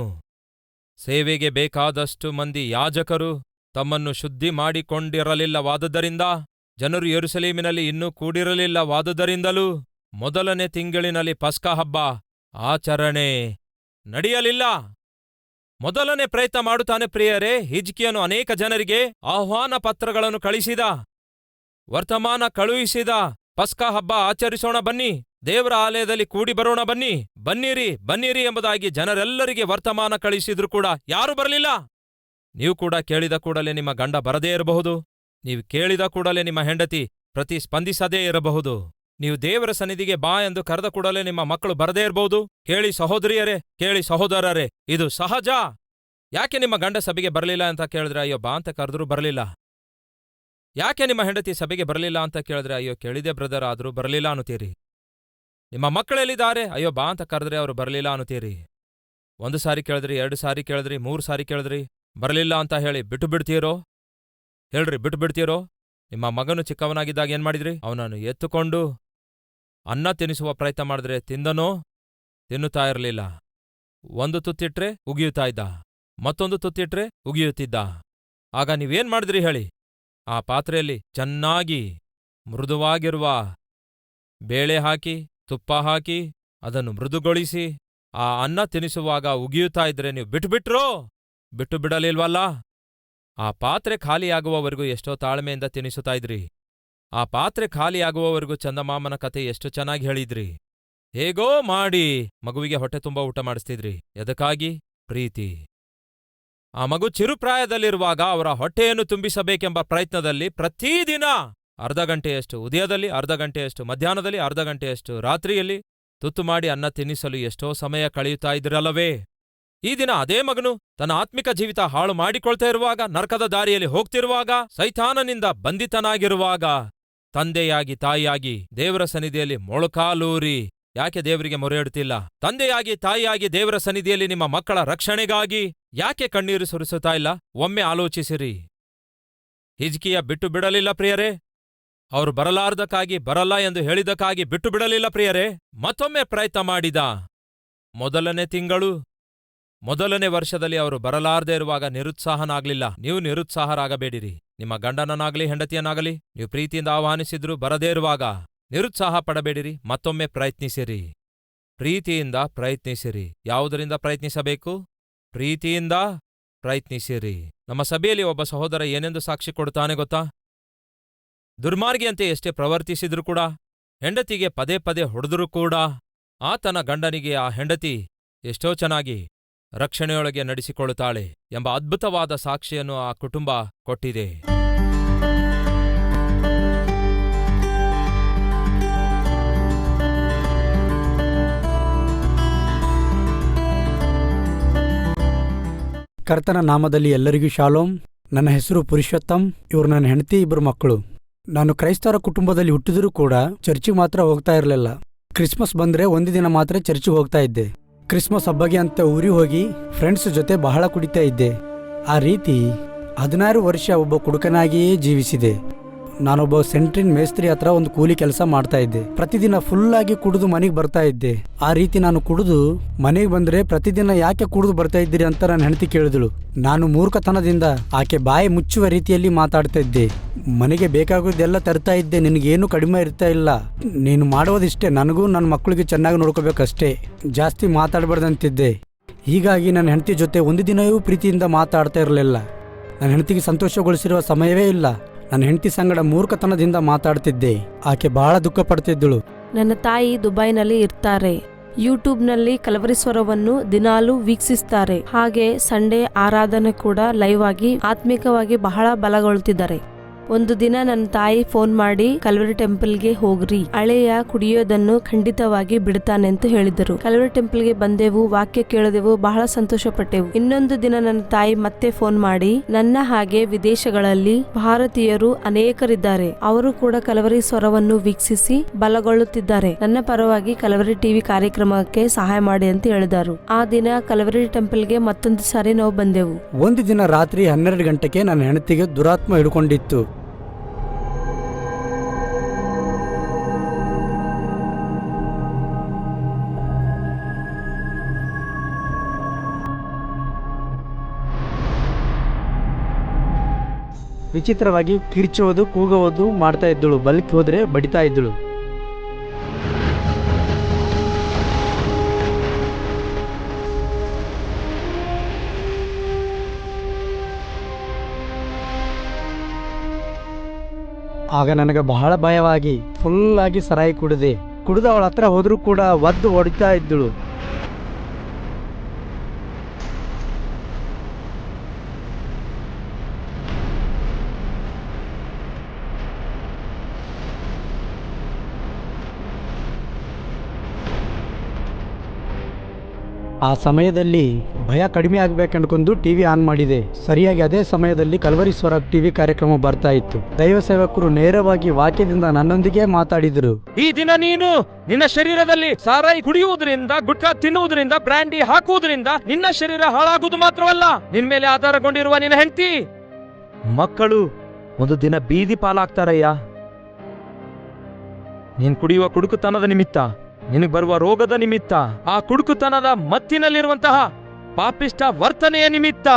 ಸೇವೆಗೆ ಬೇಕಾದಷ್ಟು ಮಂದಿ ಯಾಜಕರು ತಮ್ಮನ್ನು ಶುದ್ಧಿ ಮಾಡಿಕೊಂಡಿರಲಿಲ್ಲವಾದುದರಿಂದ, ಜನರು ಯೆರೂಸಲೇಮಿನಲ್ಲಿ ಇನ್ನೂ ಕೂಡಿರಲಿಲ್ಲವಾದುದರಿಂದಲೂ 1ನೇ ತಿಂಗಳಿನಲ್ಲಿ ಪಸ್ಕ ಹಬ್ಬ ಆಚರಣೆ ನಡೆಯಲಿಲ್ಲ. ಮೊದಲನೇ ಪ್ರಯತ್ನ ಮಾಡುತ್ತಾನೆ ಪ್ರಿಯರೇ. ಹಿಜ್ಕೀಯನು ಅನೇಕ ಜನರಿಗೆ ಆಹ್ವಾನ ಪತ್ರಗಳನ್ನು ಕಳಿಸಿದ, ವರ್ತಮಾನ ಕಳುಹಿಸಿದ. ಪಸ್ಕ ಹಬ್ಬ ಆಚರಿಸೋಣ ಬನ್ನಿ, ದೇವರ ಆಲಯದಲ್ಲಿ ಕೂಡಿ ಬರೋಣ ಬನ್ನಿ, ಬನ್ನಿರಿ ಬನ್ನಿರಿ ಎಂಬುದಾಗಿ ಜನರೆಲ್ಲರಿಗೆ ವರ್ತಮಾನ ಕಳಿಸಿದ್ರೂ ಕೂಡ ಯಾರೂ ಬರಲಿಲ್ಲ. ನೀವು ಕೂಡ ಕೇಳಿದ ಕೂಡಲೇ ನಿಮ್ಮ ಗಂಡ ಬರದೇ ಇರಬಹುದು. ನೀವು ಕೇಳಿದ ಕೂಡಲೇ ನಿಮ್ಮ ಹೆಂಡತಿ ಪ್ರತಿಸ್ಪಂದಿಸದೇ ಇರಬಹುದು. ನೀವು ದೇವರ ಸನ್ನಿಧಿಗೆ ಬಾ ಎಂದು ಕರೆದ ಕೂಡಲೇ ನಿಮ್ಮ ಮಕ್ಕಳು ಬರದೇ ಇರಬಹುದು. ಕೇಳಿ ಸಹೋದರಿಯರೇ, ಕೇಳಿ ಸಹೋದರರೇ, ಇದು ಸಹಜ. ಯಾಕೆ ನಿಮ್ಮ ಗಂಡ ಸಭೆಗೆ ಬರಲಿಲ್ಲ ಅಂತ ಕೇಳಿದ್ರೆ ಅಯ್ಯೋ ಬಾ ಅಂತ ಕರೆದ್ರೂ ಬರಲಿಲ್ಲ. ಯಾಕೆ ನಿಮ್ಮ ಹೆಂಡತಿ ಸಭೆಗೆ ಬರಲಿಲ್ಲ ಅಂತ ಕೇಳಿದ್ರೆ ಅಯ್ಯೋ ಕೇಳಿದೆ ಬ್ರದರ್ ಆದರೂ ಬರಲಿಲ್ಲ ಅನ್ನುತ್ತೀರಿ. ನಿಮ್ಮ ಮಕ್ಕಳೆಲ್ಲಿದ್ದಾರೆ? ಅಯ್ಯೋ ಬಾ ಅಂತ ಕರೆದ್ರೆ ಅವರು ಬರಲಿಲ್ಲ ಅನ್ನುತ್ತೀರಿ. 1 ಸಾರಿ ಕೇಳಿದ್ರಿ, 2 ಸಾರಿ ಕೇಳಿದ್ರಿ, 3 ಸಾರಿ ಕೇಳಿದ್ರಿ, ಬರಲಿಲ್ಲ ಅಂತ ಹೇಳಿ ಬಿಟ್ಟು ಬಿಡ್ತೀರೋ? ಹೇಳ್ರಿ, ಬಿಟ್ಟು ಬಿಡ್ತೀರೋ? ನಿಮ್ಮ ಮಗನು ಚಿಕ್ಕವನಾಗಿದ್ದಾಗ ಏನ್ ಮಾಡಿದ್ರಿ? ಅವನನ್ನು ಎತ್ತುಕೊಂಡು ಅನ್ನ ತಿನ್ನಿಸುವ ಪ್ರಯತ್ನ ಮಾಡಿದ್ರೆ ತಿಂದನೋ? ತಿನ್ನುತ್ತಾ ಇರಲಿಲ್ಲ. 1 ತುತ್ತಿಟ್ರೆ ಉಗಿಯುತ್ತಾ ಇದ್ದ, ಮತ್ತೊಂದು ತುತ್ತಿಟ್ರೆ ಉಗಿಯುತ್ತಿದ್ದ. ಆಗ ನೀವೇನ್ ಮಾಡಿದ್ರಿ ಹೇಳಿ? ಆ ಪಾತ್ರೆಯಲ್ಲಿ ಚೆನ್ನಾಗಿ ಮೃದುವಾಗಿರುವ ಬೇಳೆ ಹಾಕಿ, ತುಪ್ಪ ಹಾಕಿ, ಅದನ್ನು ಮೃದುಗೊಳಿಸಿ ಆ ಅನ್ನ ತಿನ್ನಿಸುವಾಗ ಉಗಿಯುತ್ತಾ ಇದ್ರೆ ನೀವು ಬಿಟ್ಟುಬಿಟ್ರೋ? ಬಿಟ್ಟು ಬಿಡಲಿಲ್ವಲ್ಲ. ಆ ಪಾತ್ರೆ ಖಾಲಿಯಾಗುವವರೆಗೂ ಎಷ್ಟೋ ತಾಳ್ಮೆಯಿಂದ ತಿನ್ನಿಸುತ್ತಾ ಇದ್ರಿ. ಆ ಪಾತ್ರೆ ಖಾಲಿಯಾಗುವವರೆಗೂ ಚಂದಮಾಮನ ಕತೆ ಎಷ್ಟು ಚೆನ್ನಾಗಿ ಹೇಳಿದ್ರಿ. ಹೇಗೋ ಮಾಡಿ ಮಗುವಿಗೆ ಹೊಟ್ಟೆ ತುಂಬ ಊಟ ಮಾಡಿಸ್ತಿದ್ರಿ. ಎದಕ್ಕಾಗಿ? ಪ್ರೀತಿ. ಆ ಮಗು ಚಿರುಪ್ರಾಯದಲ್ಲಿರುವಾಗ ಅವರ ಹೊಟ್ಟೆಯನ್ನು ತುಂಬಿಸಬೇಕೆಂಬ ಪ್ರಯತ್ನದಲ್ಲಿ ಪ್ರತಿದಿನ ಅರ್ಧ ಗಂಟೆಯಷ್ಟು ಉದಯದಲ್ಲಿ, ಅರ್ಧ ಗಂಟೆಯಷ್ಟು ಮಧ್ಯಾಹ್ನದಲ್ಲಿ, ಅರ್ಧ ಗಂಟೆಯಷ್ಟು ರಾತ್ರಿಯಲ್ಲಿ ತುತ್ತು ಮಾಡಿ ಅನ್ನ ತಿನ್ನಿಸಲು ಎಷ್ಟೋ ಸಮಯ ಕಳೆಯುತ್ತಾ ಇದ್ರಲ್ಲವೇ? ಈ ದಿನ ಅದೇ ಮಗನು ತನ್ನ ಆತ್ಮಿಕ ಜೀವಿತ ಹಾಳು ಮಾಡಿಕೊಳ್ತಾ ಇರುವಾಗ, ನರಕದ ದಾರಿಯಲ್ಲಿ ಹೋಗ್ತಿರುವಾಗ, ಸೈತಾನನಿಂದ ಬಂಧಿತನಾಗಿರುವಾಗ, ತಂದೆಯಾಗಿ ತಾಯಿಯಾಗಿ ದೇವರ ಸನ್ನಿಧಿಯಲ್ಲಿ ಮೊಳಕಾಲೂರಿ ಯಾಕೆ ದೇವರಿಗೆ ಮೊರೆಯಿಡುತ್ತಿಲ್ಲ? ತಂದೆಯಾಗಿ ತಾಯಿಯಾಗಿ ದೇವರ ಸನ್ನಿಧಿಯಲ್ಲಿ ನಿಮ್ಮ ಮಕ್ಕಳ ರಕ್ಷಣೆಗಾಗಿ ಯಾಕೆ ಕಣ್ಣೀರು ಸುರಿಸುತ್ತಾ ಇಲ್ಲ? ಒಮ್ಮೆ ಆಲೋಚಿಸಿರಿ. ಹಿಜ್ಕೀಯ ಬಿಟ್ಟು ಬಿಡಲಿಲ್ಲ ಪ್ರಿಯರೇ. ಅವರು ಬರಲಾರ್ದಕ್ಕಾಗಿ, ಬರಲ್ಲ ಎಂದು ಹೇಳಿದಕ್ಕಾಗಿ ಬಿಟ್ಟು ಬಿಡಲಿಲ್ಲ ಪ್ರಿಯರೇ. ಮತ್ತೊಮ್ಮೆ ಪ್ರಯತ್ನ ಮಾಡಿದ. 1ನೇ ತಿಂಗಳು 1ನೇ ವರ್ಷದಲ್ಲಿ ಅವರು ಬರಲಾರದೇ ಇರುವಾಗ ನಿರುತ್ಸಾಹನಾಗ್ಲಿಲ್ಲ. ನೀವು ನಿರುತ್ಸಾಹರಾಗಬೇಡಿರಿ. ನಿಮ್ಮ ಗಂಡನನ್ನಾಗಲಿ ಹೆಂಡತಿಯನ್ನಾಗಲಿ ನೀವು ಪ್ರೀತಿಯಿಂದ ಆಹ್ವಾನಿಸಿದ್ರೂ ಬರದೇ ಇರುವಾಗ ನಿರುತ್ಸಾಹ ಪಡಬೇಡಿರಿ. ಮತ್ತೊಮ್ಮೆ ಪ್ರಯತ್ನಿಸಿರಿ. ಪ್ರೀತಿಯಿಂದ ಪ್ರಯತ್ನಿಸಿರಿ. ಯಾವುದರಿಂದ ಪ್ರಯತ್ನಿಸಬೇಕು? ಪ್ರೀತಿಯಿಂದ ಪ್ರಯತ್ನಿಸಿರಿ. ನಮ್ಮ ಸಭೆಯಲ್ಲಿ ಒಬ್ಬ ಸಹೋದರ ಏನೆಂದು ಸಾಕ್ಷಿ ಕೊಡುತ್ತಾನೆ ಗೊತ್ತಾ? ದುರ್ಮಾರ್ಗಿಯಂತೆ ಎಷ್ಟೇ ಪ್ರವರ್ತಿಸಿದ್ರೂ ಕೂಡ, ಹೆಂಡತಿಗೆ ಪದೇ ಪದೇ ಹೊಡೆದರೂ ಕೂಡ ಆತನ ಗಂಡನಿಗೆ ಆ ಹೆಂಡತಿ ಎಷ್ಟೋ ಚೆನ್ನಾಗಿ ರಕ್ಷಣೆಯೊಳಗೆ ನಡೆಸಿಕೊಳ್ಳುತ್ತಾಳೆ ಎಂಬ ಅದ್ಭುತವಾದ ಸಾಕ್ಷಿಯನ್ನು ಆ ಕುಟುಂಬ ಕೊಟ್ಟಿದೆ. ಕರ್ತನ ನಾಮದಲ್ಲಿ ಎಲ್ಲರಿಗೂ ಶಾಲೋಮ್. ನನ್ನ ಹೆಸರು ಪುರುಷೋತ್ತಮ್. ಇವರು ನನ್ನ ಹೆಂಡತಿ, 2 ಮಕ್ಕಳು. ನಾನು ಕ್ರೈಸ್ತರ ಕುಟುಂಬದಲ್ಲಿ ಹುಟ್ಟಿದರೂ ಕೂಡ ಚರ್ಚಿಗೆ ಮಾತ್ರ ಹೋಗ್ತಾ ಇರಲಿಲ್ಲ. ಕ್ರಿಸ್ಮಸ್ ಬಂದರೆ ಒಂದು ದಿನ ಮಾತ್ರ ಚರ್ಚಿಗೆ ಹೋಗ್ತಾ ಇದ್ದೆ. ಕ್ರಿಸ್ಮಸ್ ಹಬ್ಬಗೆ ಅಂತ ಊರಿಗೆ ಹೋಗಿ ಫ್ರೆಂಡ್ಸ್ ಜೊತೆ ಬಹಳ ಕುಡಿತಾ ಇದ್ದೆ. ಆ ರೀತಿ 16 ವರ್ಷ ಒಬ್ಬ ಕುಡುಕನಾಗಿಯೇ ಜೀವಿಸಿದೆ. ನಾನೊಬ್ಬ ಸೆಂಟ್ರಿನ್ ಮೇಸ್ತ್ರಿ ಹತ್ರ ಒಂದು ಕೂಲಿ ಕೆಲಸ ಮಾಡ್ತಾ ಇದ್ದೆ. ಪ್ರತಿದಿನ ಫುಲ್ಲಾಗಿ ಕುಡಿದು ಮನೆಗೆ ಬರ್ತಾ ಇದ್ದೆ. ಆ ರೀತಿ ನಾನು ಕುಡಿದು ಮನೆಗೆ ಬಂದ್ರೆ ಪ್ರತಿದಿನ ಯಾಕೆ ಕುಡಿದು ಬರ್ತಾ ಇದ್ದೀರಿ ಅಂತ ನನ್ನ ಹೆಂಡತಿ ಕೇಳಿದಳು. ನಾನು ಮೂರ್ಖತನದಿಂದ ಆಕೆ ಬಾಯಿ ಮುಚ್ಚುವ ರೀತಿಯಲ್ಲಿ ಮಾತಾಡ್ತಾ ಇದ್ದೆ. ಮನೆಗೆ ಬೇಕಾಗೋದೆಲ್ಲ ತರ್ತಾ ಇದ್ದೆ, ನಿನಗೇನು ಕಡಿಮೆ ಇರ್ತಾ ಇಲ್ಲ, ನೀನು ಮಾಡೋದಿಷ್ಟೇ, ನನಗೂ ನನ್ನ ಮಕ್ಕಳಿಗೆ ಚೆನ್ನಾಗಿ ನೋಡ್ಕೋಬೇಕಷ್ಟೇ, ಜಾಸ್ತಿ ಮಾತಾಡಬಾರ್ದಂತಿದ್ದೆ. ಹೀಗಾಗಿ ನನ್ನ ಹೆಂಡತಿ ಜೊತೆ ಒಂದು ದಿನವೂ ಪ್ರೀತಿಯಿಂದ ಮಾತಾಡ್ತಾ ಇರಲಿಲ್ಲ. ನನ್ನ ಹೆಂಡತಿಗೆ ಸಂತೋಷಗೊಳಿಸಿರುವ ಸಮಯವೇ ಇಲ್ಲ. ನನ್ನ ಹೆಂಡತಿ ಸಂಗಡ ಮೂರ್ಖತನದಿಂದ ಮಾತಾಡ್ತಿದ್ದೆ. ಆಕೆ ಬಹಳ ದುಃಖ ಪಡ್ತಿದ್ದಳು. ನನ್ನ ತಾಯಿ ದುಬೈನಲ್ಲಿ ಇರ್ತಾರೆ. ಯೂಟ್ಯೂಬ್ನಲ್ಲಿ ಕಲವರಿ ಸ್ವರವನ್ನು ದಿನಾಲೂ ವೀಕ್ಷಿಸ್ತಾರೆ. ಹಾಗೆ ಸಂಡೇ ಆರಾಧನೆ ಕೂಡ ಲೈವ್ ಆಗಿ ಆತ್ಮಿಕವಾಗಿ ಬಹಳ ಬಲಗೊಳ್ತಿದ್ದಾರೆ. ಒಂದು ದಿನ ನನ್ನ ತಾಯಿ ಫೋನ್ ಮಾಡಿ ಕಲ್ವರಿ ಟೆಂಪಲ್ಗೆ ಹೋಗ್ರಿ, ಹಳೆಯ ಕುಡಿಯೋದನ್ನು ಖಂಡಿತವಾಗಿ ಬಿಡ್ತಾನೆ ಅಂತ ಹೇಳಿದರು. ಕಲ್ವರಿ ಟೆಂಪಲ್ಗೆ ಬಂದೆವು, ವಾಕ್ಯ ಕೇಳಿದೆವು, ಬಹಳ ಸಂತೋಷ ಪಟ್ಟೆವು. ಇನ್ನೊಂದು ದಿನ ನನ್ನ ತಾಯಿ ಮತ್ತೆ ಫೋನ್ ಮಾಡಿ, ನನ್ನ ಹಾಗೆ ವಿದೇಶಗಳಲ್ಲಿ ಭಾರತೀಯರು ಅನೇಕರಿದ್ದಾರೆ, ಅವರು ಕೂಡ ಕಲವರಿ ಸ್ವರವನ್ನು ವೀಕ್ಷಿಸಿ ಬಲಗೊಳ್ಳುತ್ತಿದ್ದಾರೆ, ನನ್ನ ಪರವಾಗಿ ಕಲವರಿ ಟಿವಿ ಕಾರ್ಯಕ್ರಮಕ್ಕೆ ಸಹಾಯ ಮಾಡಿ ಅಂತ ಹೇಳಿದರು. ಆ ದಿನ ಕಲವರಿ ಟೆಂಪಲ್ಗೆ ಮತ್ತೊಂದು ಸಾರಿ ನಾವು ಬಂದೆವು. ಒಂದು ದಿನ ರಾತ್ರಿ 12 ಗಂಟೆಗೆ ನನ್ನ ಹೆಂಡತಿಗೆ ದುರಾತ್ಮ ಹಿಡ್ಕೊಂಡಿತ್ತು. ವಿಚಿತ್ರವಾಗಿ ಕಿರ್ಚೋದು ಕೂಗೋದು ಮಾಡ್ತಾ ಇದ್ದಳು. ಬಲ್ಕ್ ಹೋದ್ರೆ ಬಡಿತಾ ಇದ್ದಳು. ಆಗ ನನಗೆ ಬಹಳ ಭಯವಾಗಿ ಫುಲ್ಲಾಗಿ ಸರಾಯಿ ಕುಡಿದೆ. ಕುಡಿದು ಅವಳ ಹತ್ರ ಹೋದ್ರೂ ಕೂಡ ಒದ್ದು ಹೊಡಿತಾ ಇದ್ದಳು. ಆ ಸಮಯದಲ್ಲಿ ಭಯ ಕಡಿಮೆ ಆಗ್ಬೇಕಂದ್ಕೊಂಡು ಟಿವಿ ಆನ್ ಮಾಡಿದೆ. ಸರಿಯಾಗಿ ಅದೇ ಸಮಯದಲ್ಲಿ ಕಲ್ವರಿ ಸ್ವರ ಟಿವಿ ಕಾರ್ಯಕ್ರಮ ಬರ್ತಾ ಇತ್ತು. ದೈವ ಸೇವಕರು ನೇರವಾಗಿ ವಾಕ್ಯದಿಂದ ನನ್ನೊಂದಿಗೆ ಮಾತಾಡಿದರು. ಈ ದಿನ ನೀನು ನಿನ್ನ ಶರೀರದಲ್ಲಿ ಸಾರಾಯಿ ಕುಡಿಯುವುದರಿಂದ, ಗುಟ್ಕಾ ತಿನ್ನುವುದರಿಂದ, ಬ್ರ್ಯಾಂಡಿ ಹಾಕುವುದರಿಂದ ನಿನ್ನ ಶರೀರ ಹಾಳಾಗುವುದು ಮಾತ್ರವಲ್ಲ, ನಿನ್ ಮೇಲೆ ಆಧಾರಗೊಂಡಿರುವ ನಿನ್ನ ಹೆಂಡತಿ ಮಕ್ಕಳು ಒಂದು ದಿನ ಬೀದಿ ಪಾಲಾಗ್ತಾರಯ್ಯ. ನೀನ್ ಕುಡಿಯುವ ಕುಡುಕುತನದ ನಿಮಿತ್ತ, ನಿನಗೆ ಬರುವ ರೋಗದ ನಿಮಿತ್ತ, ಆ ಕುಡುಕುತನದ ಮತ್ತಿನಲ್ಲಿರುವಂತಹ ಪಾಪಿಷ್ಟ ವರ್ತನೆಯ ನಿಮಿತ್ತ,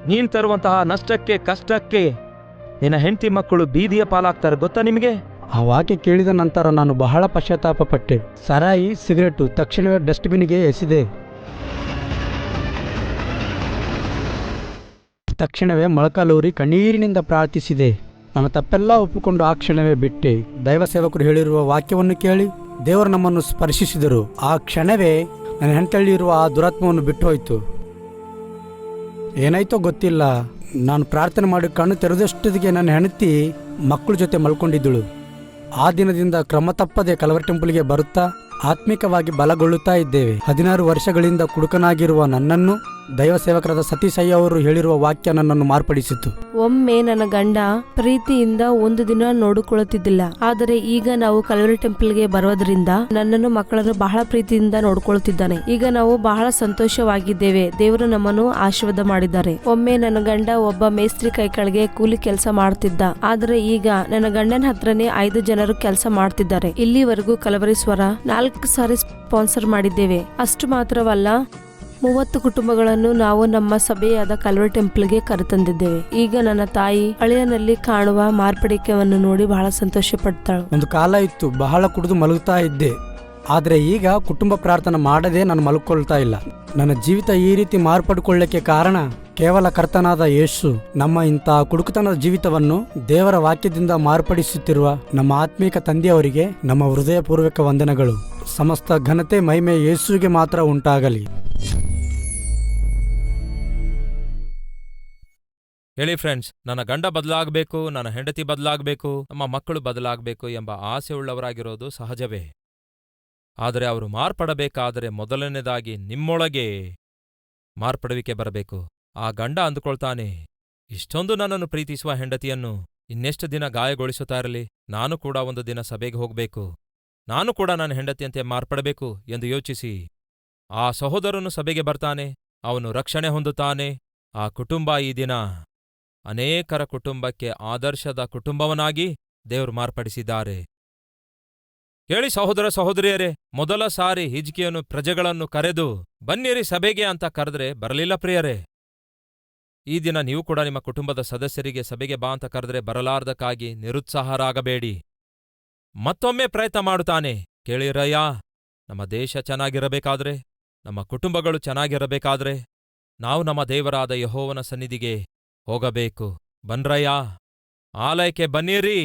ನೀನ್ ತರುವಂತಹ ನಷ್ಟಕ್ಕೆ, ಕಷ್ಟಕ್ಕೆ ನಿನ್ನ ಹೆಂಡತಿ ಮಕ್ಕಳು ಬೀದಿಯ ಪಾಲಾಗ್ತಾರೆ. ಗೊತ್ತಾ ನಿಮಗೆ? ಆ ವಾಕ್ಯ ಕೇಳಿದ ನಂತರ ನಾನು ಬಹಳ ಪಶ್ಚಾತ್ತಾಪ ಪಟ್ಟೆ. ಸರಾಯಿ, ಸಿಗರೆಟು ತಕ್ಷಣವೇ ಡಸ್ಟ್ಬಿನ್ಗೆ ಎಸೆದೆ. ತಕ್ಷಣವೇ ಮೊಳಕಾಲೂರಿ ಕಣ್ಣೀರಿನಿಂದ ಪ್ರಾರ್ಥಿಸಿದೆ. ನನ್ನ ತಪ್ಪೆಲ್ಲ ಒಪ್ಪಿಕೊಂಡು ಆ ಕ್ಷಣವೇ ಬಿಟ್ಟೆ. ದೈವ ಸೇವಕರು ಹೇಳಿರುವ ವಾಕ್ಯವನ್ನು ಕೇಳಿ ದೇವರು ನಮ್ಮನ್ನು ಸ್ಪರ್ಶಿಸಿದರು. ಆ ಕ್ಷಣವೇ ನನ್ನ ಹೆಂಡತಿಯಲ್ಲಿರುವ ಆ ದುರಾತ್ಮವನ್ನು ಬಿಟ್ಟು ಹೋಯಿತು. ಏನಾಯ್ತೋ ಗೊತ್ತಿಲ್ಲ, ನಾನು ಪ್ರಾರ್ಥನೆ ಮಾಡಿ ಕಣ್ಣು ತೆರೆದಷ್ಟೊತ್ತಿಗೆ ನನ್ನ ಹೆಂಡತಿ ಮಕ್ಕಳ ಜೊತೆ ಮಲ್ಕೊಂಡಿದ್ದಳು. ಆ ದಿನದಿಂದ ಕ್ರಮ ತಪ್ಪದೆ ಕಲ್ವರಿ ಟೆಂಪಲ್ಗೆ ಬರುತ್ತಾ ಆತ್ಮಿಕವಾಗಿ ಬಲಗೊಳ್ಳುತ್ತಾ ಇದ್ದೇವೆ. 16 ವರ್ಷಗಳಿಂದ ಕುಡುಕನಾಗಿರುವ ನನ್ನನ್ನು ದೈವ ಸೇವಕರಾದ ಸತೀಶ್ ಅಯ್ಯ ಅವರು ಹೇಳಿರುವ ವಾಕ್ಯ ನನ್ನನ್ನು ಮಾರ್ಪಡಿಸಿತು. ಒಮ್ಮೆ ನನ್ನ ಗಂಡ ಪ್ರೀತಿಯಿಂದ ಒಂದು ದಿನ ನೋಡಿಕೊಳ್ಳುತ್ತಿದ್ದಿಲ್ಲ, ಆದರೆ ಈಗ ನಾವು ಕಲ್ವರಿ ಟೆಂಪಲ್ಗೆ ಬರೋದ್ರಿಂದ ನನ್ನನ್ನು ಮಕ್ಕಳನ್ನು ಬಹಳ ಪ್ರೀತಿಯಿಂದ ನೋಡ್ಕೊಳ್ತಿದ್ದಾನೆ. ಈಗ ನಾವು ಬಹಳ ಸಂತೋಷವಾಗಿದ್ದೇವೆ. ದೇವರು ನಮ್ಮನ್ನು ಆಶೀರ್ವಾದ ಮಾಡಿದ್ದಾರೆ. ಒಮ್ಮೆ ನನ್ನ ಗಂಡ ಒಬ್ಬ ಮೇಸ್ತ್ರಿ ಕೈ ಕೆಳಗೆ ಕೂಲಿ ಕೆಲಸ ಮಾಡ್ತಿದ್ದ, ಆದರೆ ಈಗ ನನ್ನ ಗಂಡನ ಹತ್ರನೇ 5 ಜನರು ಕೆಲಸ ಮಾಡ್ತಿದ್ದಾರೆ. ಇಲ್ಲಿವರೆಗೂ ಕಲವರಿ ಸ್ವರ 4 ಸಾರಿ ಸ್ಪಾನ್ಸರ್ ಮಾಡಿದ್ದೇವೆ. ಅಷ್ಟು ಮಾತ್ರವಲ್ಲ, 30 ಕುಟುಂಬಗಳನ್ನು ನಾವು ನಮ್ಮ ಸಭೆಯಾದ ಕಲ್ವರಿ ಟೆಂಪಲ್ಗೆ ಕರೆತಂದಿದ್ದೇವೆ. ಈಗ ನನ್ನ ತಾಯಿ ಹಳೆಯನಲ್ಲಿ ಕಾಣುವ ಮಾರ್ಪಡಿಕೆಯನ್ನು ನೋಡಿ ಬಹಳ ಸಂತೋಷ ಪಡ್ತಾಳು. ಒಂದು ಕಾಲ ಇತ್ತು, ಬಹಳ ಕುಡಿದು ಮಲಗುತ್ತಾ ಇದ್ದೆ. ಆದರೆ ಈಗ ಕುಟುಂಬ ಪ್ರಾರ್ಥನೆ ಮಾಡದೆ ನಾನು ಮಲ್ಕೊಳ್ತಾ ಇಲ್ಲ. ನನ್ನ ಜೀವಿತ ಈ ರೀತಿ ಮಾರ್ಪಡಿಕೊಳ್ಳಕ್ಕೆ ಕಾರಣ ಕೇವಲ ಕರ್ತನಾದ ಯೇಸು. ನಮ್ಮ ಇಂಥ ಕುಡುಕತನದ ಜೀವಿತವನ್ನು ದೇವರ ವಾಕ್ಯದಿಂದ ಮಾರ್ಪಡಿಸುತ್ತಿರುವ ನಮ್ಮ ಆತ್ಮೀಕ ತಂದೆಯವರಿಗೆ ನಮ್ಮ ಹೃದಯಪೂರ್ವಕ ವಂದನೆಗಳು. ಸಮಸ್ತ ಘನತೆ ಮಹಿಮೆ ಯೇಸುವಿಗೆ ಮಾತ್ರ ಉಂಟಾಗಲಿ. ಹೇಳಿ ಫ್ರೆಂಡ್ಸ್, ನನ್ನ ಗಂಡ ಬದಲಾಗಬೇಕು, ನನ್ನ ಹೆಂಡತಿ ಬದಲಾಗಬೇಕು, ನಮ್ಮ ಮಕ್ಕಳು ಬದಲಾಗಬೇಕು ಎಂಬ ಆಸೆ ಉಳ್ಳವರಾಗಿರೋದು ಸಹಜವೇ. ಆದರೆ ಅವರು ಮಾರ್ಪಡಬೇಕಾದರೆ ಮೊದಲನೇದಾಗಿ ನಿಮ್ಮೊಳಗೆ ಮಾರ್ಪಡುವಿಕೆ ಬರಬೇಕು. ಆ ಗಂಡ ಅಂದುಕೊಳ್ತಾನೆ, ಇಷ್ಟೊಂದು ನನ್ನನ್ನು ಪ್ರೀತಿಸುವ ಹೆಂಡತಿಯನ್ನು ಇನ್ನೆಷ್ಟು ದಿನ ಗಾಯಗೊಳಿಸುತ್ತಾ ಇರಲಿ, ನಾನು ಕೂಡ ಒಂದು ದಿನ ಸಭೆಗೆ ಹೋಗಬೇಕು, ನಾನು ಕೂಡ ನನ್ನ ಹೆಂಡತಿಯಂತೆ ಮಾರ್ಪಡಬೇಕು ಎಂದು ಯೋಚಿಸಿ ಆ ಸಹೋದರನು ಸಭೆಗೆ ಬರ್ತಾನೆ. ಅವನು ರಕ್ಷಣೆ ಹೊಂದುತ್ತಾನೆ. ಆ ಕುಟುಂಬ ಈ ದಿನ ಅನೇಕರ ಕುಟುಂಬಕ್ಕೆ ಆದರ್ಶದ ಕುಟುಂಬವನಾಗಿ ದೇವರು ಮಾರ್ಪಡಿಸಿದ್ದಾರೆ. ಕೇಳಿ ಸಹೋದರ ಸಹೋದರಿಯರೇ, ಮೊದಲ ಸಾರಿ ಹಿಜ್ಕೀಯನು ಪ್ರಜೆಗಳನ್ನು ಕರೆದು ಬನ್ನಿರಿ ಸಭೆಗೆ ಅಂತ ಕರೆದ್ರೆ ಬರಲಿಲ್ಲ ಪ್ರಿಯರೇ. ಈ ದಿನ ನೀವು ಕೂಡ ನಿಮ್ಮ ಕುಟುಂಬದ ಸದಸ್ಯರಿಗೆ ಸಭೆಗೆ ಬಾ ಅಂತ ಕರೆದ್ರೆ ಬರಲಾರ್ದಕ್ಕಾಗಿ ನಿರುತ್ಸಾಹರಾಗಬೇಡಿ. ಮತ್ತೊಮ್ಮೆ ಪ್ರಯತ್ನ ಮಾಡುತ್ತಾನೆ. ಕೇಳಿರಯ್ಯ, ನಮ್ಮ ದೇಶ ಚೆನ್ನಾಗಿರಬೇಕಾದ್ರೆ, ನಮ್ಮ ಕುಟುಂಬಗಳು ಚೆನ್ನಾಗಿರಬೇಕಾದ್ರೆ ನಾವು ನಮ್ಮ ದೇವರಾದ ಯೆಹೋವನ ಸನ್ನಿಧಿಗೆ ಹೋಗಬೇಕು. ಬನ್ರಯ್ಯ, ಆಲಯಕ್ಕೆ ಬನ್ನಿರಿ,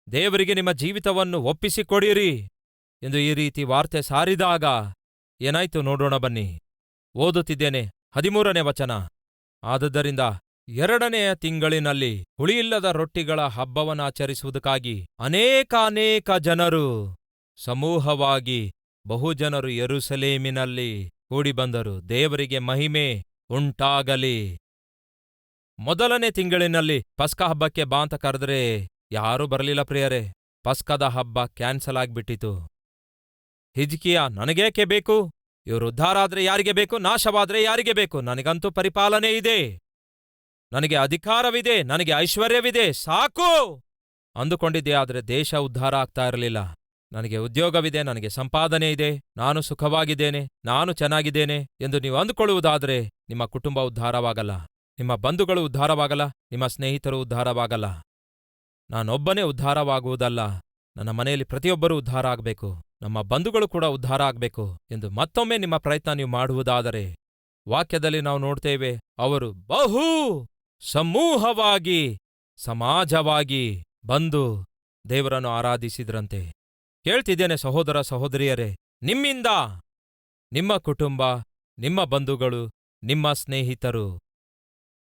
ದೇವರಿಗೆ ನಿಮ್ಮ ಜೀವಿತವನ್ನು ಒಪ್ಪಿಸಿಕೊಡಿರಿ ಎಂದು ಈ ರೀತಿ ವಾರ್ತೆ ಸಾರಿದಾಗ ಏನಾಯ್ತು ನೋಡೋಣ ಬನ್ನಿ. ಓದುತ್ತಿದ್ದೇನೆ 13ನೇ ವಚನ. ಆದುದರಿಂದ 2ನೆಯ ತಿಂಗಳಿನಲ್ಲಿ ಹುಳಿಯಿಲ್ಲದ ರೊಟ್ಟಿಗಳ ಹಬ್ಬವನ್ನಾಚರಿಸುವುದಕ್ಕಾಗಿ ಅನೇಕಾನೇಕ ಜನರು ಸಮೂಹವಾಗಿ ಬಹುಜನರು ಯೆರೂಸಲೇಮಿನಲ್ಲಿ ಕೂಡಿಬಂದರು. ದೇವರಿಗೆ ಮಹಿಮೆ ಉಂಟಾಗಲಿ. 1ನೇ ತಿಂಗಳಿನಲ್ಲಿ ಪಸ್ಕ ಹಬ್ಬಕ್ಕೆ ಬಾ ಅಂತ ಕರೆದ್ರೆ ಯಾರೂ ಬರಲಿಲ್ಲ ಪ್ರಿಯರೇ. ಪಸ್ಕದ ಹಬ್ಬ ಕ್ಯಾನ್ಸಲ್ ಆಗ್ಬಿಟ್ಟಿತು. ಹಿಜ್ಕೀಯ, ನನಗೇಕೆ ಬೇಕು? ಇವರು ಉದ್ಧಾರ ಆದ್ರೆ ಯಾರಿಗೆ ಬೇಕು? ನಾಶವಾದ್ರೆ ಯಾರಿಗೆ ಬೇಕು? ನನಗಂತೂ ಪರಿಪಾಲನೆ ಇದೆ, ನನಗೆ ಅಧಿಕಾರವಿದೆ, ನನಗೆ ಐಶ್ವರ್ಯವಿದೆ, ಸಾಕು ಅಂದುಕೊಂಡಿದ್ದೆ. ಆದರೆ ದೇಶ ಉದ್ಧಾರ ಆಗ್ತಾ ಇರಲಿಲ್ಲ. ನನಗೆ ಉದ್ಯೋಗವಿದೆ, ನನಗೆ ಸಂಪಾದನೆ ಇದೆ, ನಾನು ಸುಖವಾಗಿದ್ದೇನೆ, ನಾನು ಚೆನ್ನಾಗಿದ್ದೇನೆ ಎಂದು ನೀವು ಅಂದುಕೊಳ್ಳುವುದಾದರೆ ನಿಮ್ಮ ಕುಟುಂಬ ಉದ್ಧಾರವಾಗಲ್ಲ, ನಿಮ್ಮ ಬಂಧುಗಳು ಉದ್ಧಾರವಾಗಲ್ಲ, ನಿಮ್ಮ ಸ್ನೇಹಿತರು ಉದ್ಧಾರವಾಗಲ್ಲ. ನಾನೊಬ್ಬನೇ ಉದ್ಧಾರವಾಗುವುದಲ್ಲ, ನನ್ನ ಮನೆಯಲ್ಲಿ ಪ್ರತಿಯೊಬ್ಬರೂ ಉದ್ಧಾರ ಆಗಬೇಕು, ನಮ್ಮ ಬಂಧುಗಳು ಕೂಡ ಉದ್ಧಾರ ಆಗಬೇಕು ಎಂದು ಮತ್ತೊಮ್ಮೆ ನಿಮ್ಮ ಪ್ರಯತ್ನ ನೀವು ಮಾಡುವುದಾದರೆ, ವಾಕ್ಯದಲ್ಲಿ ನಾವು ನೋಡ್ತೇವೆ, ಅವರು ಬಹು ಸಮೂಹವಾಗಿ ಸಮಾಜವಾಗಿ ಬಂದು ದೇವರನ್ನು ಆರಾಧಿಸಿದ್ರಂತೆ. ಕೇಳ್ತಿದ್ದೇನೆ ಸಹೋದರ ಸಹೋದರಿಯರೇ, ನಿಮ್ಮಿಂದ ನಿಮ್ಮ ಕುಟುಂಬ, ನಿಮ್ಮ ಬಂಧುಗಳು, ನಿಮ್ಮ ಸ್ನೇಹಿತರು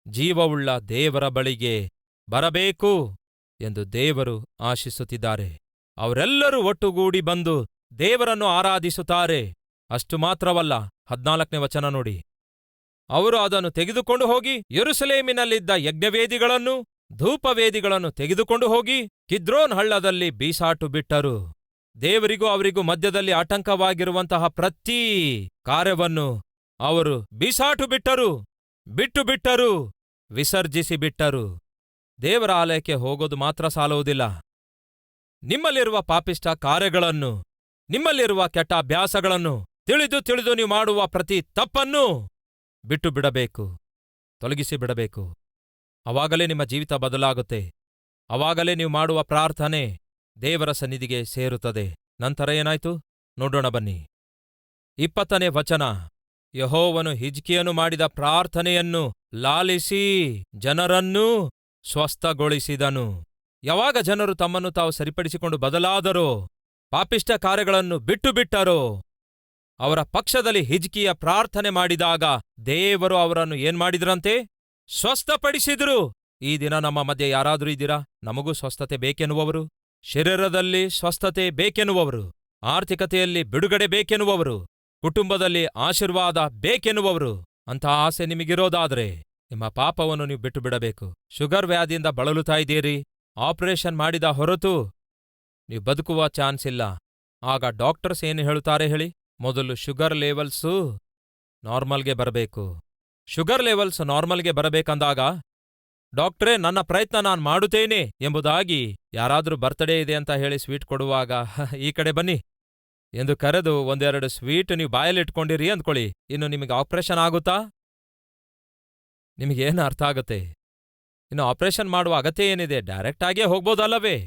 ಜೀವವುಳ್ಳ ದೇವರ ಬಳಿಗೆ ಬರಬೇಕು ಎಂದು ದೇವರು ಆಶಿಸುತ್ತಿದ್ದಾರೆ. ಅವರೆಲ್ಲರೂ ಒಟ್ಟುಗೂಡಿ ಬಂದು ದೇವರನ್ನು ಆರಾಧಿಸುತ್ತಾರೆ. ಅಷ್ಟು ಮಾತ್ರವಲ್ಲ, 14ನೇ ವಚನ ನೋಡಿ. ಅವರು ಅದನ್ನು ತೆಗೆದುಕೊಂಡು ಹೋಗಿ ಯೆರೂಸಲೇಮಿನಲ್ಲಿದ್ದ ಯಜ್ಞವೇದಿಗಳನ್ನು, ಧೂಪವೇದಿಗಳನ್ನು ತೆಗೆದುಕೊಂಡು ಹೋಗಿ ಕಿದ್ರೋನ್ ಹಳ್ಳದಲ್ಲಿ ಬೀಸಾಟು ಬಿಟ್ಟರು. ದೇವರಿಗೂ ಅವರಿಗೂ ಮಧ್ಯದಲ್ಲಿ ಆಟಂಕವಾಗಿರುವಂತಹ ಪ್ರತಿ ಕಾರ್ಯವನ್ನು ಅವರು ಬೀಸಾಟು ಬಿಟ್ಟರು, ಬಿಟ್ಟರು, ವಿಸರ್ಜಿಸಿ ಬಿಟ್ಟರು. ದೇವರ ಆಲಯಕ್ಕೆ ಹೋಗೋದು ಮಾತ್ರ ಸಾಲುವುದಿಲ್ಲ. ನಿಮ್ಮಲ್ಲಿರುವ ಪಾಪಿಷ್ಟ ಕಾರ್ಯಗಳನ್ನು, ನಿಮ್ಮಲ್ಲಿರುವ ಕೆಟ್ಟ ಅಭ್ಯಾಸಗಳನ್ನು, ತಿಳಿದು ನೀವು ಮಾಡುವ ಪ್ರತಿ ತಪ್ಪನ್ನು ಬಿಟ್ಟು ಬಿಡಬೇಕು, ತೊಲಗಿಸಿ ಬಿಡಬೇಕು. ಅವಾಗಲೇ ನಿಮ್ಮ ಜೀವಿತ ಬದಲಾಗುತ್ತೆ. ಅವಾಗಲೇ ನೀವು ಮಾಡುವ ಪ್ರಾರ್ಥನೆ ದೇವರ ಸನ್ನಿಧಿಗೆ ಸೇರುತ್ತದೆ. ನಂತರ ಏನಾಯ್ತು ನೋಡೋಣ ಬನ್ನಿ. 20ನೇ ವಚನ. ಯೆಹೋವನು ಹಿಜ್ಕೀಯನು ಮಾಡಿದ ಪ್ರಾರ್ಥನೆಯನ್ನು ಲಾಲಿಸಿ ಜನರನ್ನೂ ಸ್ವಸ್ಥಗೊಳಿಸಿದನು. ಯಾವಾಗ ಜನರು ತಮ್ಮನ್ನು ತಾವು ಸರಿಪಡಿಸಿಕೊಂಡು ಬದಲಾದರೋ, ಪಾಪಿಷ್ಟ ಕಾರ್ಯಗಳನ್ನು ಬಿಟ್ಟರೋ, ಅವರ ಪಕ್ಷದಲ್ಲಿ ಹಿಜ್ಕೀಯ ಪ್ರಾರ್ಥನೆ ಮಾಡಿದಾಗ ದೇವರು ಅವರನ್ನು ಏನ್ಮಾಡಿದ್ರಂತೆ? ಸ್ವಸ್ಥಪಡಿಸಿದ್ರು. ಈ ದಿನ ನಮ್ಮ ಮಧ್ಯೆ ಯಾರಾದರೂ ಇದ್ದೀರಾ? ನಮಗೂ ಸ್ವಸ್ಥತೆ ಬೇಕೆನ್ನುವವರು, ಶರೀರದಲ್ಲಿ ಸ್ವಸ್ಥತೆ ಬೇಕೆನ್ನುವವರು, ಆರ್ಥಿಕತೆಯಲ್ಲಿ ಬಿಡುಗಡೆ ಬೇಕೆನ್ನುವವರು, ಕುಟುಂಬದಲ್ಲಿ ಆಶೀರ್ವಾದ ಬೇಕೆನ್ನುವವರು. ಅಂಥ ಆಸೆ ನಿಮಗಿರೋದಾದ್ರೆ ನಿಮ್ಮ ಪಾಪವನ್ನು ನೀವು ಬಿಟ್ಟು ಬಿಡಬೇಕು. ಶುಗರ್ ವ್ಯಾಧಿಯಿಂದ ಬಳಲುತ್ತಾ ಇದ್ದೀರಿ, ಆಪರೇಷನ್ ಮಾಡಿದ ಹೊರತು ನೀವು ಬದುಕುವ ಚಾನ್ಸ್ ಇಲ್ಲ. ಆಗ ಡಾಕ್ಟರ್ಸ್ ಏನು ಹೇಳುತ್ತಾರೆ ಹೇಳಿ? ಮೊದಲು ಶುಗರ್ ಲೆವೆಲ್ಸು ನಾರ್ಮಲ್ಗೆ ಬರಬೇಕು. ಶುಗರ್ ಲೆವೆಲ್ಸ್ ನಾರ್ಮಲ್ಗೆ ಬರಬೇಕಂದಾಗ ಡಾಕ್ಟ್ರೇ ನನ್ನ ಪ್ರಯತ್ನ ನಾನು ಮಾಡುತ್ತೇನೆ ಎಂಬುದಾಗಿ ಯಾರಾದ್ರೂ ಬರ್ತ್ಡೇ ಇದೆ ಅಂತ ಹೇಳಿ ಸ್ವೀಟ್ ಕೊಡುವಾಗ ಈ ಕಡೆ ಬನ್ನಿ ಎಂದು ಕರೆದು 1-2 ಸ್ವೀಟ್ ನೀವು ಬಾಯಲ್ಲಿಟ್ಕೊಂಡಿರಿ ಅಂದ್ಕೊಳ್ಳಿ. ಇನ್ನು ನಿಮಗೆ ಆಪರೇಷನ್ ಆಗುತ್ತಾ? ನಿಮಗೇನು ಅರ್ಥ ಆಗುತ್ತೆ? ಇನ್ನು ಆಪರೇಷನ್ ಮಾಡುವ ಅಗತ್ಯ ಏನಿದೆ? ಡೈರೆಕ್ಟ್ ಆಗೇ ಹೋಗ್ಬೋದಲ್ಲವೇ?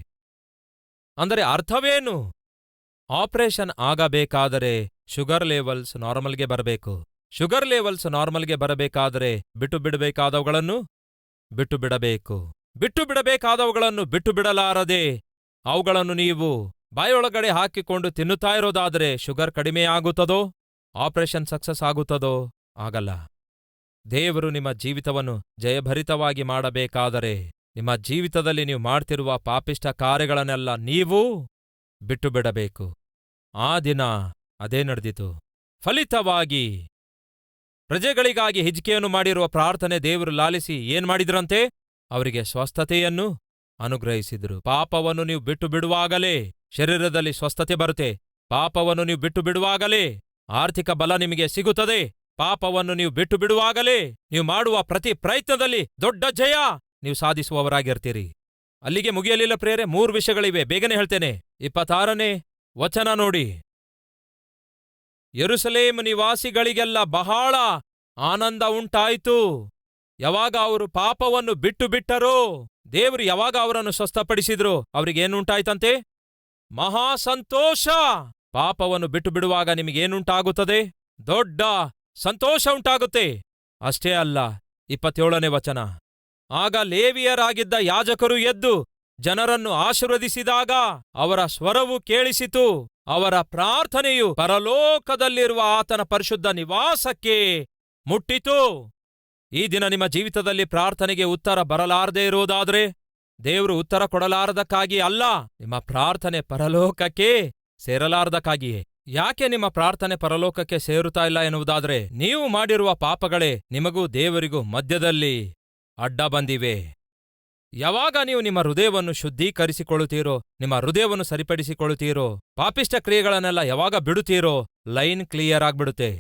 ಅಂದರೆ ಅರ್ಥವೇನು? ಆಪರೇಷನ್ ಆಗಬೇಕಾದರೆ ಶುಗರ್ ಲೆವೆಲ್ಸ್ ನಾರ್ಮಲ್ಗೆ ಬರಬೇಕು. ಶುಗರ್ ಲೆವೆಲ್ಸ್ ನಾರ್ಮಲ್ಗೆ ಬರಬೇಕಾದರೆ ಬಿಟ್ಟು ಬಿಡಬೇಕಾದವುಗಳನ್ನು ಬಿಟ್ಟು ಬಿಡಬೇಕು. ಬಿಟ್ಟು ಬಿಡಬೇಕಾದವುಗಳನ್ನು ಬಿಟ್ಟು ಬಿಡಲಾರದೆ ಅವುಗಳನ್ನು ನೀವು ಬಾಯೊಳಗಡೆ ಹಾಕಿಕೊಂಡು ತಿನ್ನುತ್ತಾ ಇರೋದಾದರೆ ಶುಗರ್ ಕಡಿಮೆಯಾಗುತ್ತದೋ? ಆಪರೇಷನ್ ಸಕ್ಸಸ್ ಆಗುತ್ತದೋ? ಆಗಲ್ಲ. ದೇವರು ನಿಮ್ಮ ಜೀವಿತವನ್ನು ಜಯಭರಿತವಾಗಿ ಮಾಡಬೇಕಾದರೆ ನಿಮ್ಮ ಜೀವಿತದಲ್ಲಿ ನೀವು ಮಾಡ್ತಿರುವ ಪಾಪಿಷ್ಟ ಕಾರ್ಯಗಳನ್ನೆಲ್ಲ ನೀವು ಬಿಟ್ಟು ಬಿಡಬೇಕು. ಆ ದಿನ ಅದೇ ನಡೆದಿತು. ಫಲಿತವಾಗಿ ಪ್ರಜೆಗಳಿಗಾಗಿ ಹಿಜ್ಕೀಯನು ಮಾಡಿರುವ ಪ್ರಾರ್ಥನೆ ದೇವರು ಲಾಲಿಸಿ ಏನ್ಮಾಡಿದ್ರಂತೆ? ಅವರಿಗೆ ಸ್ವಸ್ಥತೆಯನ್ನು ಅನುಗ್ರಹಿಸಿದರು. ಪಾಪವನ್ನು ನೀವು ಬಿಟ್ಟು ಬಿಡುವಾಗಲೇ ಶರೀರದಲ್ಲಿ ಸ್ವಸ್ಥತೆ ಬರುತ್ತೆ. ಪಾಪವನ್ನು ನೀವು ಬಿಟ್ಟು ಬಿಡುವಾಗಲೇ ಆರ್ಥಿಕ ಬಲ ನಿಮಗೆ ಸಿಗುತ್ತದೆ. ಪಾಪವನ್ನು ನೀವು ಬಿಟ್ಟು ಬಿಡುವಾಗಲೇ ನೀವು ಮಾಡುವ ಪ್ರತಿ ಪ್ರಯತ್ನದಲ್ಲಿ ದೊಡ್ಡ ಜಯ ನೀವು ಸಾಧಿಸುವವರಾಗಿರ್ತೀರಿ. ಅಲ್ಲಿಗೆ ಮುಗಿಯಲಿಲ್ಲ ಪ್ರಿಯರೇ, 3 ವಿಷಯಗಳಿವೆ, ಬೇಗನೆ ಹೇಳ್ತೇನೆ. 26ನೇ ವಚನ ನೋಡಿ. ಯೆರೂಸಲೇಮ್ ನಿವಾಸಿಗಳಿಗೆಲ್ಲ ಬಹಳ ಆನಂದ ಉಂಟಾಯಿತು. ಯಾವಾಗ ಅವರು ಪಾಪವನ್ನು ಬಿಟ್ಟು ಬಿಟ್ಟರೋ, ದೇವರು ಯಾವಾಗ ಅವರನ್ನು ಸ್ವಸ್ಥಪಡಿಸಿದ್ರು, ಅವರಿಗೇನುಂಟಾಯ್ತಂತೆ? ಮಹಾ ಸಂತೋಷ. ಪಾಪವನ್ನು ಬಿಟ್ಟು ಬಿಡುವಾಗ ನಿಮಗೇನುಂಟಾಗುತ್ತದೆ? ದೊಡ್ಡ ಸಂತೋಷ ಉಂಟಾಗುತ್ತೆ. ಅಷ್ಟೇ ಅಲ್ಲ, 27ನೇ ವಚನ. ಆಗ ಲೇವಿಯರಾಗಿದ್ದ ಯಾಜಕರು ಎದ್ದು ಜನರನ್ನು ಆಶೀರ್ವದಿಸಿದಾಗ ಅವರ ಸ್ವರವು ಕೇಳಿಸಿತು. ಅವರ ಪ್ರಾರ್ಥನೆಯು ಪರಲೋಕದಲ್ಲಿರುವ ಆತನ ಪರಿಶುದ್ಧ ನಿವಾಸಕ್ಕೆ ಮುಟ್ಟಿತು. ಈ ದಿನ ನಿಮ್ಮ ಜೀವಿತದಲ್ಲಿ ಪ್ರಾರ್ಥನೆಗೆ ಉತ್ತರ ಬರಲಾರದೇ ಇರುವುದಾದರೆ ದೇವರು ಉತ್ತರ ಕೊಡಲಾರದಕ್ಕಾಗಿ ಅಲ್ಲ, ನಿಮ್ಮ ಪ್ರಾರ್ಥನೆ ಪರಲೋಕಕ್ಕೆ ಸೇರಲಾರದಕ್ಕಾಗಿಯೇ. ಯಾಕೆ ನಿಮ್ಮ ಪ್ರಾರ್ಥನೆ ಪರಲೋಕಕ್ಕೆ ಸೇರುತ್ತಾ ಇಲ್ಲ ಎನ್ನುವುದಾದರೆ, ನೀವು ಮಾಡಿರುವ ಪಾಪಗಳೇ ನಿಮಗೂ ದೇವರಿಗೂ ಮಧ್ಯದಲ್ಲಿ ಅಡ್ಡ ಬಂದಿವೆ. ಯಾವಾಗ ನೀವು ನಿಮ್ಮ ಹೃದಯವನ್ನು ಶುದ್ಧೀಕರಿಸಿಕೊಳ್ಳುತ್ತೀರೋ, ನಿಮ್ಮ ಹೃದಯವನ್ನು ಸರಿಪಡಿಸಿಕೊಳ್ಳುತ್ತೀರೋ, ಪಾಪಿಷ್ಟ ಕ್ರಿಯೆಗಳನ್ನೆಲ್ಲ ಯಾವಾಗ ಬಿಡುತ್ತೀರೋ, ಲೈನ್ ಕ್ಲಿಯರ್ ಆಗ್ಬಿಡುತ್ತೆ.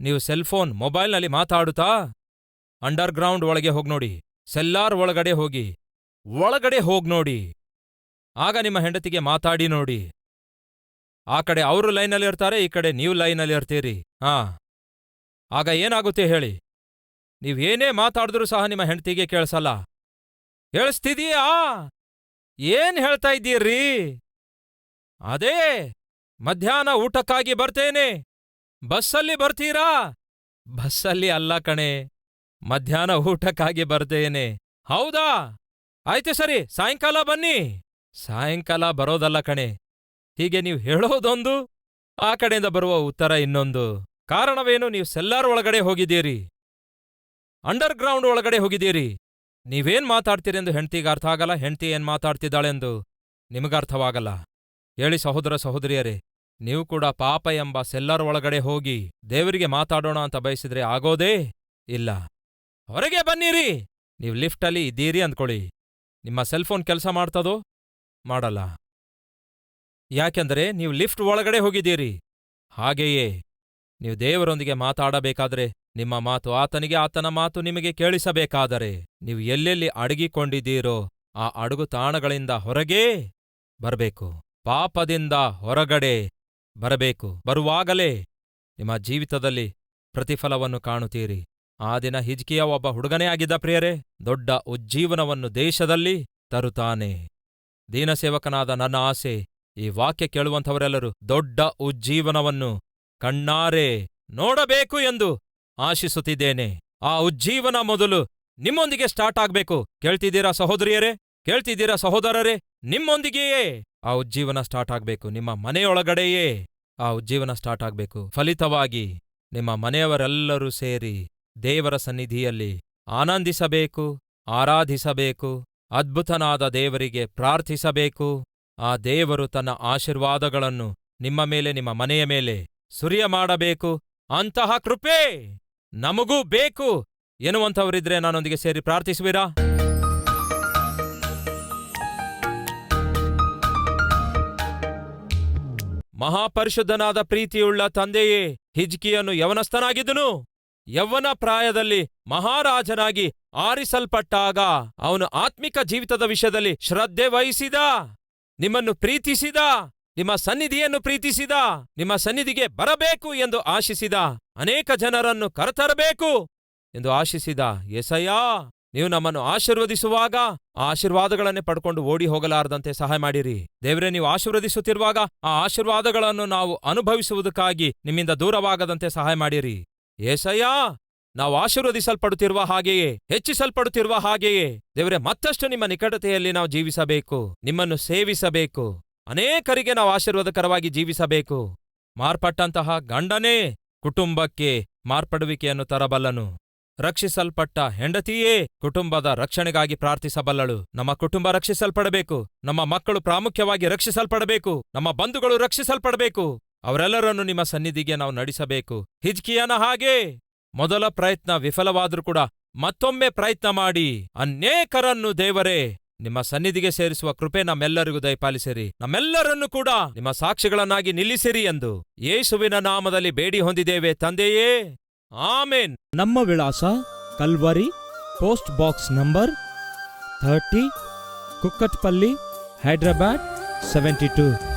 ನೀವು ಸೆಲ್ಫೋನ್ ಮೊಬೈಲ್ನಲ್ಲಿ ಮಾತಾಡುತ್ತಾ ಅಂಡರ್ಗ್ರೌಂಡ್ ಒಳಗೆ ಹೋಗ್ನೋಡಿ, ಸೆಲ್ಲಾರ್ ಒಳಗಡೆ ಹೋಗ್ನೋಡಿ. ಆಗ ನಿಮ್ಮ ಹೆಂಡತಿಗೆ ಮಾತಾಡಿ ನೋಡಿ. ಆ ಕಡೆ ಅವರು ಲೈನಲ್ಲಿರ್ತಾರೆ, ಈ ಕಡೆ ನೀವು ಲೈನಲ್ಲಿರ್ತೀರಿ. ಆಗ ಏನಾಗುತ್ತೆ ಹೇಳಿ? ನೀವೇನೇ ಮಾತಾಡಿದ್ರೂ ಸಹ ನಿಮ್ಮ ಹೆಂಡತಿಗೆ ಕೇಳಿಸಲ್ಲ. ಕೇಳಿಸ್ತಿದೀಯಾ? ಏನ್ ಹೇಳ್ತಾ ಇದ್ದೀರ್ರಿ? ಅದೇ ಮಧ್ಯಾಹ್ನ ಊಟಕ್ಕಾಗಿ ಬರ್ತೇನೆ. ಬಸ್ಸಲ್ಲಿ ಬರ್ತೀರಾ? ಬಸ್ಸಲ್ಲಿ ಅಲ್ಲ ಕಣೆ, ಮಧ್ಯಾಹ್ನ ಊಟಕ್ಕಾಗಿ ಬರ್ತೇನೆ. ಹೌದಾ? ಆಯ್ತು ಸರಿ, ಸಾಯಂಕಾಲ ಬನ್ನಿ. ಸಾಯಂಕಾಲ ಬರೋದಲ್ಲ ಕಣೆ. ಹೀಗೆ ನೀವು ಹೇಳೋದೊಂದು, ಆ ಕಡೆಯಿಂದ ಬರುವ ಉತ್ತರ ಇನ್ನೊಂದು. ಕಾರಣವೇನು? ನೀವು ಸೆಲ್ಲಾರ್ ಒಳಗಡೆ ಹೋಗಿದ್ದೀರಿ, ಅಂಡರ್ಗ್ರೌಂಡ್ ಒಳಗಡೆ ಹೋಗಿದ್ದೀರಿ. ನೀವೇನ್ ಮಾತಾಡ್ತೀರೆಂದು ಹೆಂಡ್ತಿಗೆ ಅರ್ಥ ಆಗಲ್ಲ, ಹೆಂಡ್ತಿ ಏನ್ ಮಾತಾಡ್ತಿದ್ದಾಳೆಂದು ನಿಮಗರ್ಥವಾಗಲ್ಲ. ಹೇಳಿ ಸಹೋದರ ಸಹೋದರಿಯರೇ, ನೀವು ಕೂಡ ಪಾಪ ಎಂಬ ಸೆಲ್ಲರ್ ಒಳಗಡೆ ಹೋಗಿ ದೇವರಿಗೆ ಮಾತಾಡೋಣ ಅಂತ ಬಯಸಿದ್ರೆ ಆಗೋದೇ ಇಲ್ಲ. ಹೊರಗೆ ಬನ್ನಿರಿ. ನೀವು ಲಿಫ್ಟಲ್ಲಿ ಇದ್ದೀರಿ ಅಂದ್ಕೊಳ್ಳಿ, ನಿಮ್ಮ ಸೆಲ್ಫೋನ್ ಕೆಲಸ ಮಾಡ್ತದೋ? ಮಾಡಲ್ಲ. ಯಾಕೆಂದರೆ ನೀವು ಲಿಫ್ಟ್ ಒಳಗಡೆ ಹೋಗಿದ್ದೀರಿ. ಹಾಗೆಯೇ ನೀವು ದೇವರೊಂದಿಗೆ ಮಾತಾಡಬೇಕಾದರೆ ನಿಮ್ಮ ಮಾತು ಆತನಿಗೆ, ಆತನ ಮಾತು ನಿಮಗೆ ಕೇಳಿಸಬೇಕಾದರೆ ನೀವು ಎಲ್ಲೆಲ್ಲಿ ಅಡಗಿಕೊಂಡಿದ್ದೀರೋ ಆ ಅಡುಗು ತಾಣಗಳಿಂದ ಹೊರಗೇ ಬರಬೇಕು. ಪಾಪದಿಂದ ಹೊರಗಡೆ ಬರಬೇಕು. ಬರುವಾಗಲೇ ನಿಮ್ಮ ಜೀವಿತದಲ್ಲಿ ಪ್ರತಿಫಲವನ್ನು ಕಾಣುತ್ತೀರಿ. ಆ ದಿನ ಹಿಜ್ಕೀಯ ಒಬ್ಬ ಹುಡುಗನೇ ಆಗಿದ್ದ ಪ್ರಿಯರೇ, ದೊಡ್ಡ ಉಜ್ಜೀವನವನ್ನು ದೇಶದಲ್ಲಿ ತರುತ್ತಾನೆ. ದೀನಸೇವಕನಾದ ನನ್ನ ಆಸೆ, ಈ ವಾಕ್ಯ ಕೇಳುವಂಥವರೆಲ್ಲರೂ ದೊಡ್ಡ ಉಜ್ಜೀವನವನ್ನು ಕಣ್ಣಾರೆ ನೋಡಬೇಕು ಎಂದು ಆಶಿಸುತ್ತಿದ್ದೇನೆ. ಆ ಉಜ್ಜೀವನ ಮೊದಲು ನಿಮ್ಮೊಂದಿಗೆ ಸ್ಟಾರ್ಟ್ ಆಗ್ಬೇಕು. ಕೇಳ್ತಿದ್ದೀರಾ ಸಹೋದರಿಯರೇ? ಕೇಳ್ತಿದ್ದೀರಾ ಸಹೋದರರೇ? ನಿಮ್ಮೊಂದಿಗೆಯೇ ಆ ಉಜ್ಜೀವನ ಸ್ಟಾರ್ಟ್ ಆಗ್ಬೇಕು. ನಿಮ್ಮ ಮನೆಯೊಳಗಡೆಯೇ ಆ ಉಜ್ಜೀವನ ಸ್ಟಾರ್ಟ್ ಆಗ್ಬೇಕು. ಫಲಿತವಾಗಿ ನಿಮ್ಮ ಮನೆಯವರೆಲ್ಲರೂ ಸೇರಿ ದೇವರ ಸನ್ನಿಧಿಯಲ್ಲಿ ಆನಂದಿಸಬೇಕು, ಆರಾಧಿಸಬೇಕು, ಅದ್ಭುತನಾದ ದೇವರಿಗೆ ಪ್ರಾರ್ಥಿಸಬೇಕು. ಆ ದೇವರು ತನ್ನ ಆಶೀರ್ವಾದಗಳನ್ನು ನಿಮ್ಮ ಮೇಲೆ, ನಿಮ್ಮ ಮನೆಯ ಮೇಲೆ ಸುರಿಯ ಮಾಡಬೇಕು. ಅಂತಹ ಕೃಪೆ ನಮಗೂ ಬೇಕು ಎನ್ನುವಂಥವರಿದ್ರೆ ನಾನೊಂದಿಗೆ ಸೇರಿ ಪ್ರಾರ್ಥಿಸುವಿರಾ? ಮಹಾಪರಿಶುದ್ಧನಾದ ಪ್ರೀತಿಯುಳ್ಳ ತಂದೆಯೇ, ಹಿಜ್ಕೀಯನು ಯವನಸ್ಥನಾಗಿದ್ದನು. ಯೌವನ ಪ್ರಾಯದಲ್ಲಿ ಮಹಾರಾಜನಾಗಿ ಆರಿಸಲ್ಪಟ್ಟಾಗ ಅವನು ಆತ್ಮಿಕ ಜೀವಿತದ ವಿಷಯದಲ್ಲಿ ಶ್ರದ್ಧೆ ವಹಿಸಿದ, ನಿಮ್ಮನ್ನು ಪ್ರೀತಿಸಿದ, ನಿಮ್ಮ ಸನ್ನಿಧಿಯನ್ನು ಪ್ರೀತಿಸಿದ, ನಿಮ್ಮ ಸನ್ನಿಧಿಗೆ ಬರಬೇಕು ಎಂದು ಆಶಿಸಿದ, ಅನೇಕ ಜನರನ್ನು ಕರೆತರಬೇಕು ಎಂದು ಆಶಿಸಿದ. ಯೆಸಯ್ಯ, ನೀವು ನಮ್ಮನ್ನು ಆಶೀರ್ವದಿಸುವಾಗ ಆ ಆಶೀರ್ವಾದಗಳನ್ನೇ ಪಡ್ಕೊಂಡು ಓಡಿ ಹೋಗಲಾರದಂತೆ ಸಹಾಯ ಮಾಡಿರಿ. ದೇವರೇ, ನೀವು ಆಶೀರ್ವದಿಸುತ್ತಿರುವಾಗ ಆ ಆಶೀರ್ವಾದಗಳನ್ನು ನಾವು ಅನುಭವಿಸುವುದಕ್ಕಾಗಿ ನಿಮ್ಮಿಂದ ದೂರವಾಗದಂತೆ ಸಹಾಯ ಮಾಡಿರಿ. ಯೆಸಯ್ಯ, ನಾವು ಆಶೀರ್ವದಿಸಲ್ಪಡುತ್ತಿರುವ ಹಾಗೆಯೇ, ಹೆಚ್ಚಿಸಲ್ಪಡುತ್ತಿರುವ ಹಾಗೆಯೇ ದೇವರೇ, ಮತ್ತಷ್ಟು ನಿಮ್ಮ ನಿಕಟತೆಯಲ್ಲಿ ನಾವು ಜೀವಿಸಬೇಕು, ನಿಮ್ಮನ್ನು ಸೇವಿಸಬೇಕು, ಅನೇಕರಿಗೆ ನಾವು ಆಶೀರ್ವಾದಕರವಾಗಿ ಜೀವಿಸಬೇಕು. ಮಾರ್ಪಟ್ಟಂತಹ ಗಂಡನೇ ಕುಟುಂಬಕ್ಕೆ ಮಾರ್ಪಡುವಿಕೆಯನ್ನು ತರಬಲ್ಲನು. ರಕ್ಷಿಸಲ್ಪಟ್ಟ ಹೆಂಡತಿಯೇ ಕುಟುಂಬದ ರಕ್ಷಣೆಗಾಗಿ ಪ್ರಾರ್ಥಿಸಬಲ್ಲಳು. ನಮ್ಮ ಕುಟುಂಬ ರಕ್ಷಿಸಲ್ಪಡಬೇಕು, ನಮ್ಮ ಮಕ್ಕಳು ಪ್ರಾಮುಖ್ಯವಾಗಿ ರಕ್ಷಿಸಲ್ಪಡಬೇಕು, ನಮ್ಮ ಬಂಧುಗಳು ರಕ್ಷಿಸಲ್ಪಡಬೇಕು. ಅವರೆಲ್ಲರನ್ನು ನಿಮ್ಮ ಸನ್ನಿಧಿಗೆ ನಾವು ನಡೆಸಬೇಕು. ಹಿಜ್ಕೀಯನ ಹಾಗೆ ಮೊದಲ ಪ್ರಯತ್ನ ವಿಫಲವಾದರೂ ಕೂಡ ಮತ್ತೊಮ್ಮೆ ಪ್ರಯತ್ನ ಮಾಡಿ ಅನೇಕರನ್ನು ದೇವರೇ ನಿಮ್ಮ ಸನ್ನಿಧಿಗೆ ಸೇರಿಸುವ ಕೃಪೆ ನಮ್ಮೆಲ್ಲರಿಗೂ ದಯಪಾಲಿಸಿರಿ. ನಮ್ಮೆಲ್ಲರನ್ನು ಕೂಡ ನಿಮ್ಮ ಸಾಕ್ಷಿಗಳನ್ನಾಗಿ ನಿಲ್ಲಿಸಿರಿ ಎಂದು ಯೇಸುವಿನ ನಾಮದಲ್ಲಿ ಬೇಡಿ ಹೊಂದಿದ್ದೇವೆ ತಂದೆಯೇ, ಆಮೇನ್. ನಮ್ಮ ವಿಳಾಸ Calvary, post box number 30, Kukatpally, Hyderabad 72.